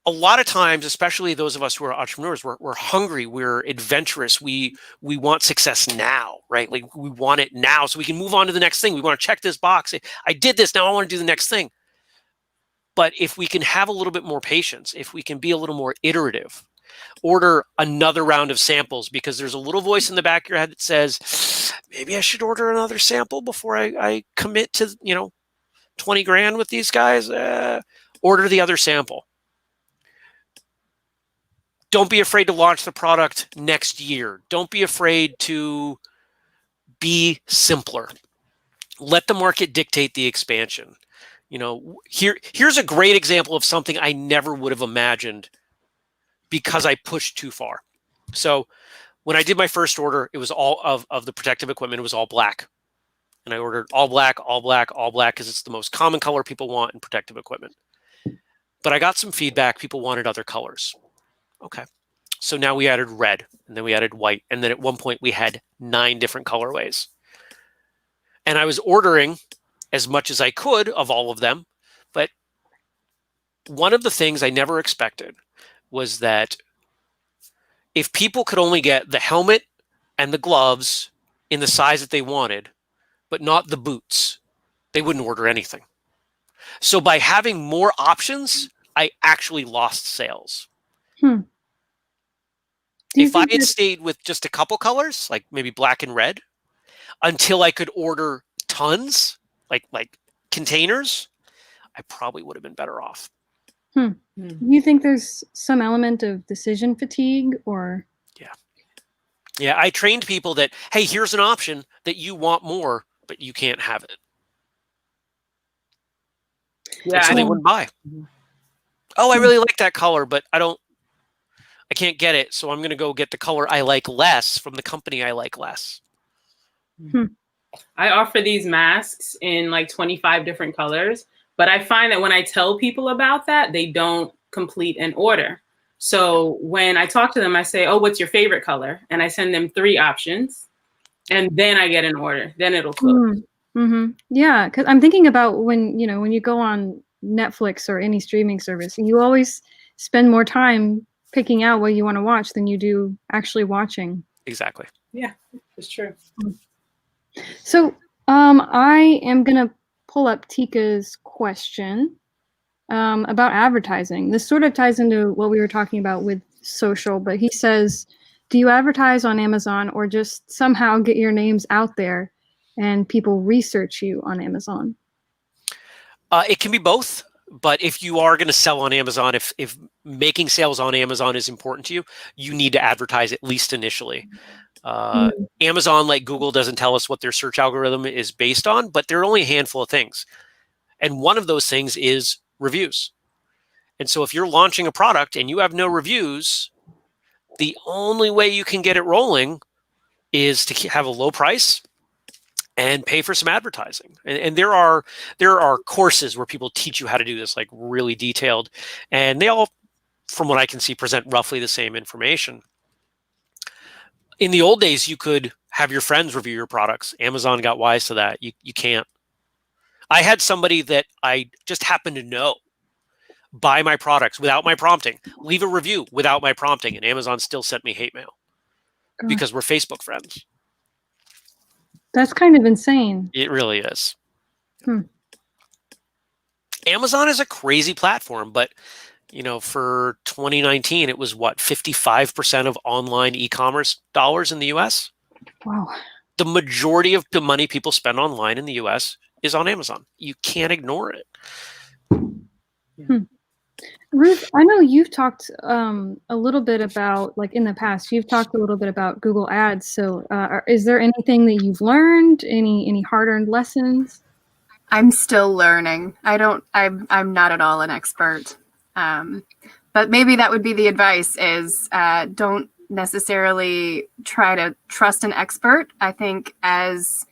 Speaker 2: a lot of times, especially those of us who are entrepreneurs, we're hungry, we're adventurous, we want success now, right? Like, we want it now so we can move on to the next thing. We want to check this box. I did this, now I want to do the next thing. But if we can have a little bit more patience, if we can be a little more iterative, order another round of samples, because there's a little voice in the back of your head that says, maybe I should order another sample before I commit to 20 grand with these guys. Order the other sample. Don't be afraid to launch the product next year. Don't be afraid to be simpler. Let the market dictate the expansion. Here's a great example of something I never would have imagined because I pushed too far. So when I did my first order, it was all of the protective equipment. It was all black. And I ordered all black, because it's the most common color people want in protective equipment. But I got some feedback. People wanted other colors. Okay. So now we added red, and then we added white. And then at one point we had 9 different colorways. And I was ordering as much as I could of all of them. But one of the things I never expected was that if people could only get the helmet and the gloves in the size that they wanted, but not the boots, they wouldn't order anything. So by having more options, I actually lost sales. If I had stayed with just a couple colors, like maybe black and red, until I could order tons, like containers, I probably would have been better off.
Speaker 1: Do you think there's some element of decision fatigue, or?
Speaker 2: Yeah, I trained people that, hey, here's an option that you want more, but you can't have it. Yeah, so they wouldn't buy. Oh, I really like that color, but I can't get it, so I'm going to go get the color I like less from the company I like less.
Speaker 4: I offer these masks in like 25 different colors, but I find that when I tell people about that, they don't complete an order. So when I talk to them, I say, oh, what's your favorite color? And I send them 3 options, and then I get an order. Then it'll close.
Speaker 1: Yeah, because I'm thinking about when you go on Netflix or any streaming service, you always spend more time picking out what you want to watch than you do actually watching.
Speaker 2: Exactly.
Speaker 4: Yeah, it's true.
Speaker 1: So I am going to pull up Tika's question about advertising. This sort of ties into what we were talking about with social, but he says, do you advertise on Amazon or just somehow get your names out there and people research you on Amazon?
Speaker 2: It can be both. But if you are going to sell on Amazon, if making sales on Amazon is important to you, you need to advertise at least initially. Amazon, like Google, doesn't tell us what their search algorithm is based on, but there are only a handful of things. And one of those things is reviews. And so if you're launching a product and you have no reviews, the only way you can get it rolling is to have a low price and pay for some advertising. And there are courses where people teach you how to do this, like really detailed, and they all, from what I can see, present roughly the same information. In the old days, you could have your friends review your products. Amazon got wise to that. You can't. I had somebody that I just happened to know buy my products without my prompting, leave a review without my prompting, and Amazon still sent me hate mail because we're Facebook friends.
Speaker 1: That's kind of insane.
Speaker 2: It really is. Amazon is a crazy platform, but for 2019, it was what, 55% of online e-commerce dollars in the US?
Speaker 1: Wow.
Speaker 2: The majority of the money people spend online in the US is on Amazon. You can't ignore it.
Speaker 1: Ruth, I know you've talked a little bit about, like in the past, you've talked a little bit about Google Ads. So is there anything that you've learned, any hard-earned lessons?
Speaker 3: I'm still learning. I'm not at all an expert. But maybe that would be the advice is don't necessarily try to trust an expert. I think as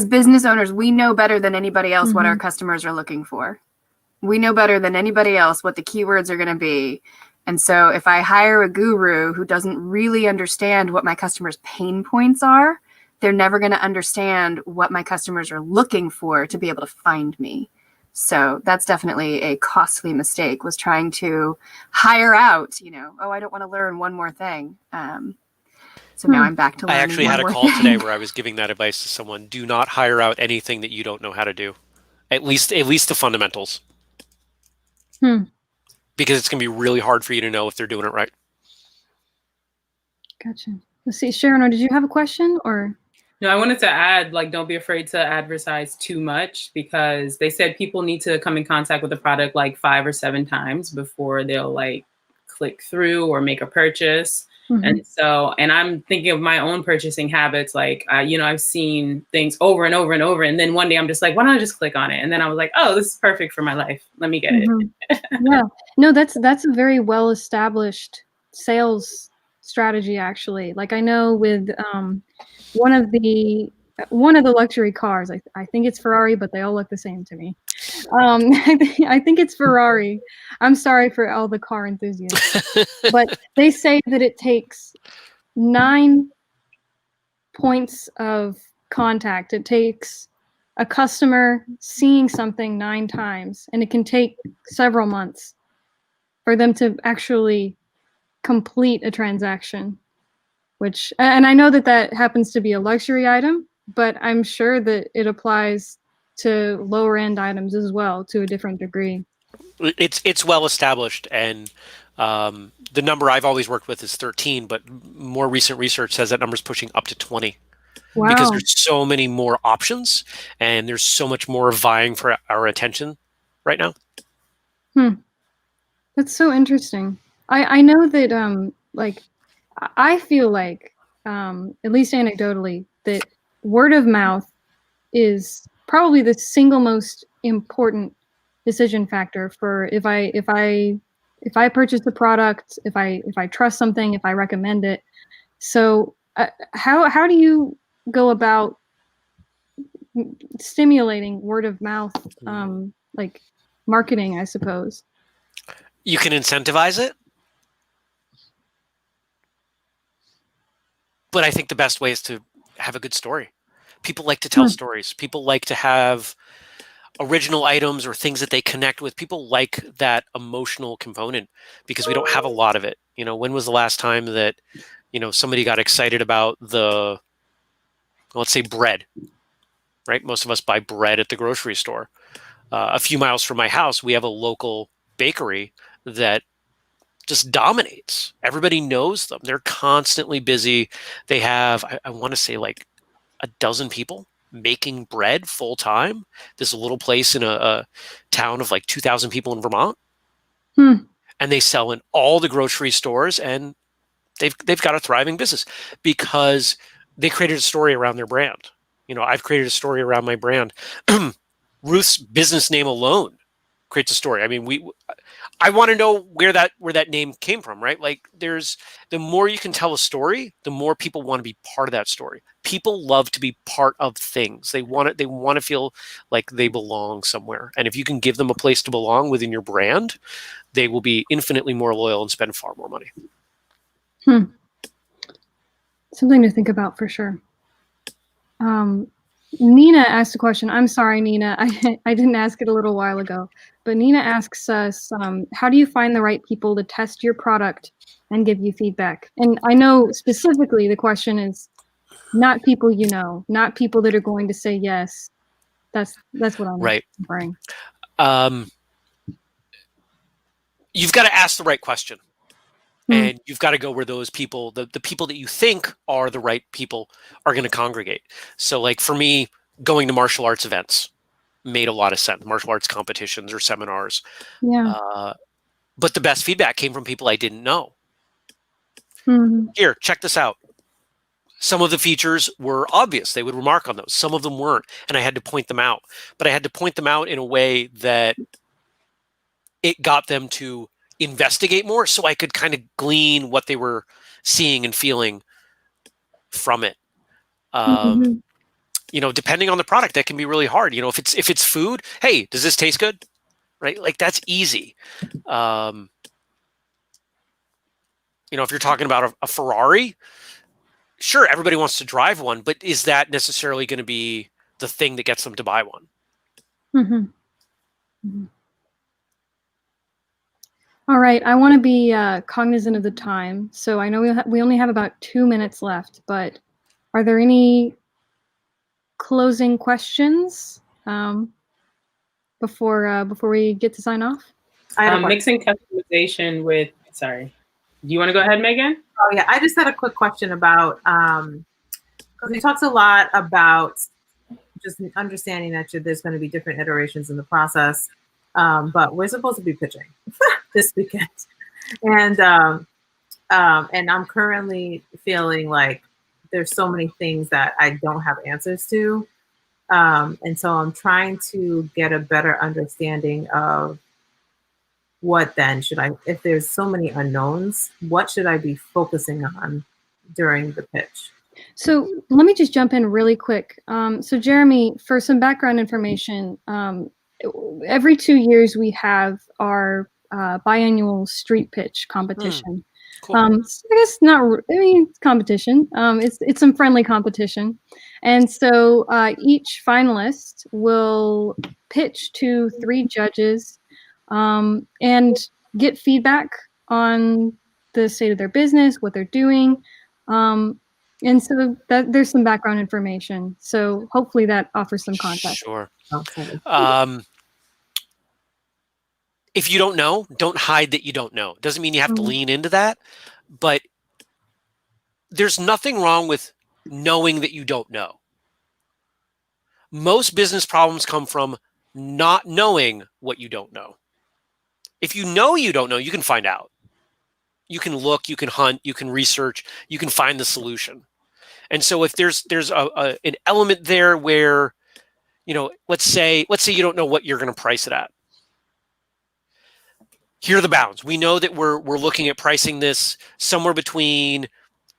Speaker 3: business owners, we know better than anybody else what our customers are looking for. We know better than anybody else what the keywords are going to be. And so if I hire a guru who doesn't really understand what my customers' pain points are, they're never going to understand what my customers are looking for to be able to find me. So that's definitely a costly mistake, was trying to hire out, I don't want to learn one more thing. So now I'm back to learning.
Speaker 2: I actually had a call today where I was giving that advice to someone. Do not hire out anything that you don't know how to do. At least the fundamentals. Because it's going to be really hard for you to know if they're doing it right.
Speaker 1: Gotcha. Let's see, Sharon, did you have a question or?
Speaker 4: No, I wanted to add, don't be afraid to advertise too much, because they said people need to come in contact with the product 5 or 7 times before they'll click through or make a purchase. And so, and I'm thinking of my own purchasing habits. I've seen things over and over and over. And then one day I'm just like, why don't I just click on it? And then I was like, oh, this is perfect for my life. Let me get it.
Speaker 1: Yeah, no, that's a very well-established sales strategy, actually. I know with one of the luxury cars, I think it's Ferrari, but they all look the same to me. I think it's Ferrari. I'm sorry for all the car enthusiasts, but they say that it takes 9 points of contact. It takes a customer seeing something 9 times, and it can take several months for them to actually complete a transaction. And I know that happens to be a luxury item, but I'm sure that it applies to lower end items as well to a different degree.
Speaker 2: It's well established, and the number I've always worked with is 13, but more recent research says that number's pushing up to 20.
Speaker 1: Wow.
Speaker 2: Because there's so many more options, and there's so much more vying for our attention right now.
Speaker 1: That's so interesting. I know that I feel like at least anecdotally, that word of mouth is probably the single most important decision factor for if I purchase a product, if I trust something, if I recommend it. So how do you go about stimulating word of mouth marketing, I suppose?
Speaker 2: You can incentivize it, but I think the best way is to have a good story. People like to tell stories. People like to have original items or things that they connect with. People like that emotional component because we don't have a lot of it. When was the last time that, somebody got excited about let's say bread, right? Most of us buy bread at the grocery store. A few miles from my house, we have a local bakery that just dominates. Everybody knows them. They're constantly busy. They have, I want to say a dozen people making bread full time. This is a little place in a town of 2,000 people in Vermont. And they sell in all the grocery stores, and they've got a thriving business because they created a story around their brand. I've created a story around my brand. Ruth's business name alone creates a story. I mean, I want to know where that name came from, right? Like the more you can tell a story, the more people want to be part of that story. People love to be part of things. They want to feel like they belong somewhere. And if you can give them a place to belong within your brand, they will be infinitely more loyal and spend far more money.
Speaker 1: Something to think about for sure. Nina asked a question. I'm sorry, Nina. I didn't ask it a little while ago. But Nina asks us, how do you find the right people to test your product and give you feedback? And I know specifically the question is not people you know, not people that are going to say yes. That's what I'm referring.
Speaker 2: You've got to ask the right question. And you've got to go where those people, the people that you think are the right people, are going to congregate. So like for me, going to martial arts events made a lot of sense. Martial arts competitions or seminars.
Speaker 1: Yeah.
Speaker 2: But the best feedback came from people I didn't know. Here, check this out. Some of the features were obvious. They would remark on those. Some of them weren't. And I had to point them out. But I had to point them out in a way that it got them to investigate more, so I could kind of glean what they were seeing and feeling from it. You know, depending on the product, that can be really hard. You know, if it's food, hey, does this taste good? Right? Like that's easy. You know, if you're talking about a Ferrari, sure, everybody wants to drive one, but is that necessarily going to be the thing that gets them to buy one?
Speaker 1: All right, I want to be cognizant of the time. So I know we only have about 2 minutes left, but are there any closing questions before we get to sign off?
Speaker 4: Mixing customization with, sorry. Do you want to go ahead, Megan?
Speaker 5: Oh yeah, I just had a quick question about, because he talks a lot about just understanding that there's going to be different iterations in the process. But we're supposed to be pitching this weekend, and I'm currently feeling like there's so many things that I don't have answers to, and so I'm trying to get a better understanding of what then should I, if there's so many unknowns, what should I be focusing on during the pitch?
Speaker 1: So let me just jump in really quick. So Jeremy, for some background information, every 2 years we have our biannual street pitch competition.
Speaker 2: Cool.
Speaker 1: So I guess not. I mean, it's competition. It's some friendly competition, and so each finalist will pitch to 3 judges and get feedback on the state of their business, what they're doing, and so there's some background information. So hopefully that offers some context.
Speaker 2: Sure.
Speaker 5: Okay.
Speaker 2: If you don't know, don't hide that you don't know. Doesn't mean you have to lean into that, but there's nothing wrong with knowing that you don't know. Most business problems come from not knowing what you don't know. If you know you don't know, you can find out. You can look, you can hunt, you can research, you can find the solution. And so if there's an element there where, you know, let's say you don't know what you're going to price it at. Here are the bounds. We know that we're looking at pricing this somewhere between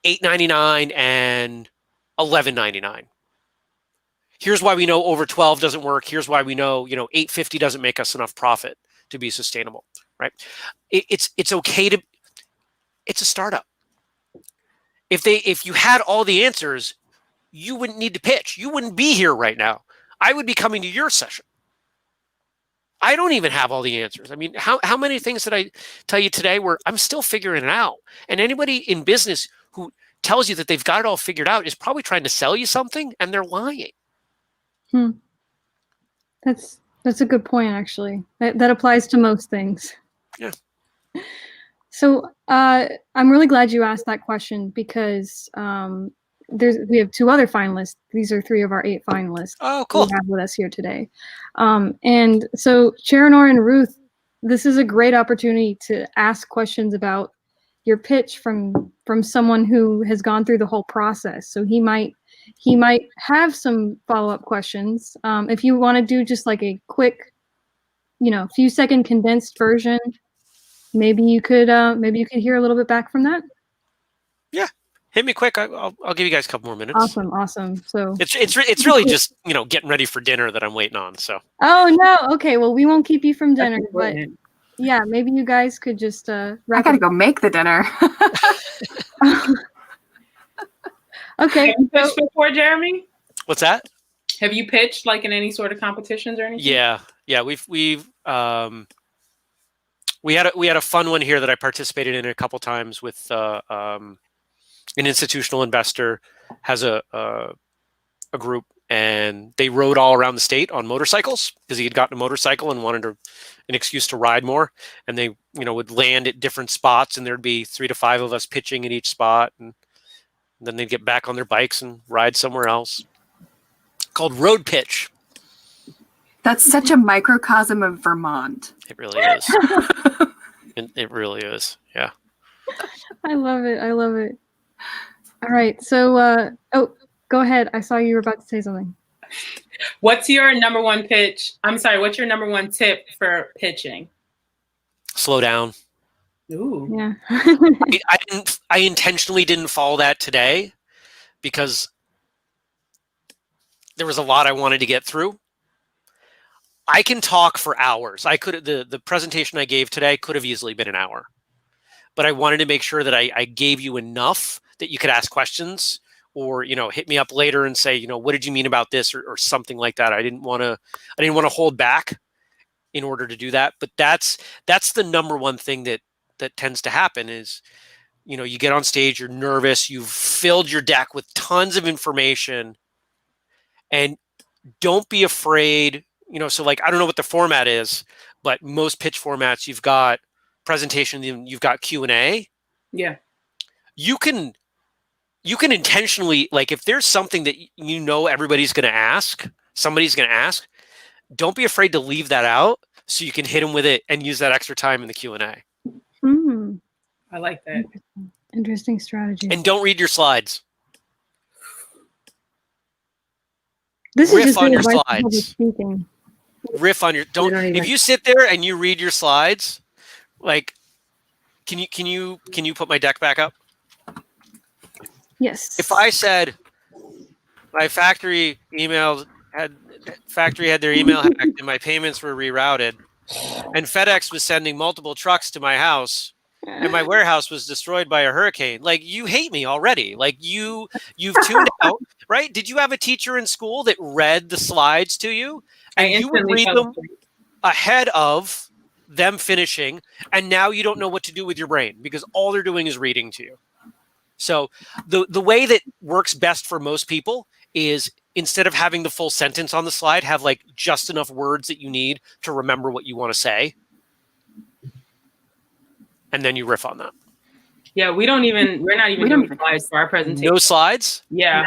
Speaker 2: $8.99 and $11.99. Here's why we know over 12 doesn't work. Here's why we know, you know, $8.50 doesn't make us enough profit to be sustainable, right? It's okay to, it's a startup. If you had all the answers, you wouldn't need to pitch. You wouldn't be here right now. I would be coming to your session. I don't even have all the answers. I mean, how many things did I tell you today where I'm still figuring it out? And anybody in business who tells you that they've got it all figured out is probably trying to sell you something, and they're lying.
Speaker 1: That's a good point, actually. That applies to most things.
Speaker 2: Yeah.
Speaker 1: So I'm really glad you asked that question because we have 2 other finalists. These are 3 of our 8 finalists.
Speaker 2: Oh, cool.
Speaker 1: We have with us here today. And so Sharonor and Ruth, this is a great opportunity to ask questions about your pitch from someone who has gone through the whole process. So he might have some follow-up questions. If you want to do just like a quick few second condensed version. Maybe you could hear a little bit back from that.
Speaker 2: Yeah, hit me quick. I'll give you guys a couple more minutes.
Speaker 1: Awesome. So
Speaker 2: it's really just getting ready for dinner that I'm waiting on. So.
Speaker 1: Oh no. Okay. Well, we won't keep you from dinner, but yeah, maybe you guys could just
Speaker 3: I gotta go make the dinner.
Speaker 1: Okay.
Speaker 4: Have you pitched before, Jeremy?
Speaker 2: What's that?
Speaker 4: Have you pitched like in any sort of competitions or anything?
Speaker 2: Yeah. We had a fun one here that I participated in a couple times with an institutional investor has a group, and they rode all around the state on motorcycles because he had gotten a motorcycle and wanted an excuse to ride more. And they would land at different spots, and there'd be 3 to 5 of us pitching at each spot, and then they'd get back on their bikes and ride somewhere else. Called road pitch.
Speaker 3: That's such a microcosm of Vermont.
Speaker 2: It really is. It really is. Yeah.
Speaker 1: I love it. All right. So, go ahead. I saw you were about to say something.
Speaker 4: What's your number one pitch? I'm sorry. What's your number one tip for pitching?
Speaker 2: Slow down.
Speaker 4: Ooh.
Speaker 1: Yeah.
Speaker 2: I intentionally didn't follow that today because there was a lot I wanted to get through. I can talk for hours. The presentation I gave today could have easily been an hour, but I wanted to make sure that I gave you enough that you could ask questions or, hit me up later and say, what did you mean about this or something like that. I didn't want to hold back in order to do that. But that's the number one thing that tends to happen is, you get on stage, you're nervous, you've filled your deck with tons of information, and don't be afraid. So like, I don't know what the format is, but most pitch formats, you've got presentation, you've got Q&A.
Speaker 4: Yeah.
Speaker 2: You can intentionally, like, if there's something that everybody's going to ask, somebody's going to ask, don't be afraid to leave that out so you can hit them with it and use that extra time in the Q&A.
Speaker 1: Mm.
Speaker 4: I like that.
Speaker 1: Interesting strategy.
Speaker 2: And don't read your slides.
Speaker 1: This
Speaker 2: Riff
Speaker 1: is just
Speaker 2: on
Speaker 1: good
Speaker 2: your
Speaker 1: advice for public
Speaker 2: slides.
Speaker 1: speaking.
Speaker 2: Riff on your if you sit there and you read your slides, like, can you put my deck back up?
Speaker 1: Yes.
Speaker 2: If I said my factory had their email hacked and my payments were rerouted, and FedEx was sending multiple trucks to my house, and my warehouse was destroyed by a hurricane, like, you hate me already. Like, you've tuned out, right? Did you have a teacher in school that read the slides to you and you would read them ahead of them finishing, and now you don't know what to do with your brain because all they're doing is reading to you? So the way that works best for most people is, instead of having the full sentence on the slide, have like just enough words that you need to remember what you want to say. And then you riff on that.
Speaker 4: Yeah, we're not even doing slides for our presentation.
Speaker 2: No slides?
Speaker 4: Yeah.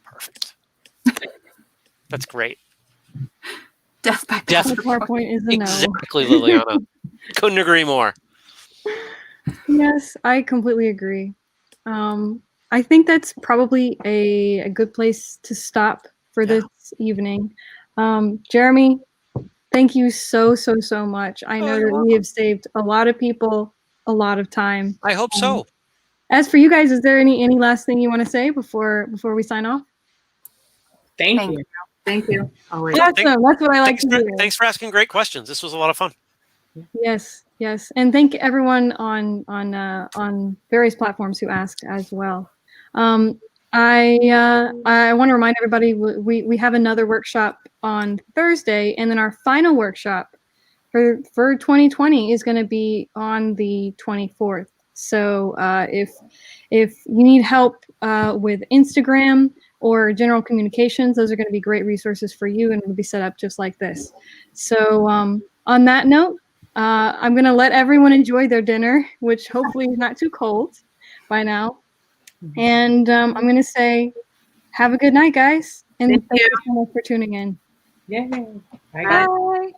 Speaker 2: Perfect. That's great.
Speaker 3: Death by
Speaker 1: PowerPoint is a no.
Speaker 2: Exactly, Liliana. Couldn't agree more.
Speaker 1: Yes, I completely agree. I think that's probably a good place to stop for this evening. Jeremy, thank you so much. I know that we have saved a lot of people a lot of time.
Speaker 2: I hope so.
Speaker 1: As for you guys, is there any last thing you want to say before we sign off?
Speaker 4: Thank you.
Speaker 5: Thank you. Always.
Speaker 1: Awesome. That's what I like to do.
Speaker 2: Thanks for asking great questions. This was a lot of fun.
Speaker 1: Yes, and thank everyone on various platforms who asked as well. I want to remind everybody we have another workshop on Thursday, and then our final workshop for 2020 is going to be on the 24th. So if you need help with Instagram or general communications, those are going to be great resources for you, and it'll be set up just like this. So on that note, I'm going to let everyone enjoy their dinner, which hopefully is not too cold by now. And I'm going to say, have a good night, guys. And thank you so much for tuning in.
Speaker 4: Yeah.
Speaker 1: Bye.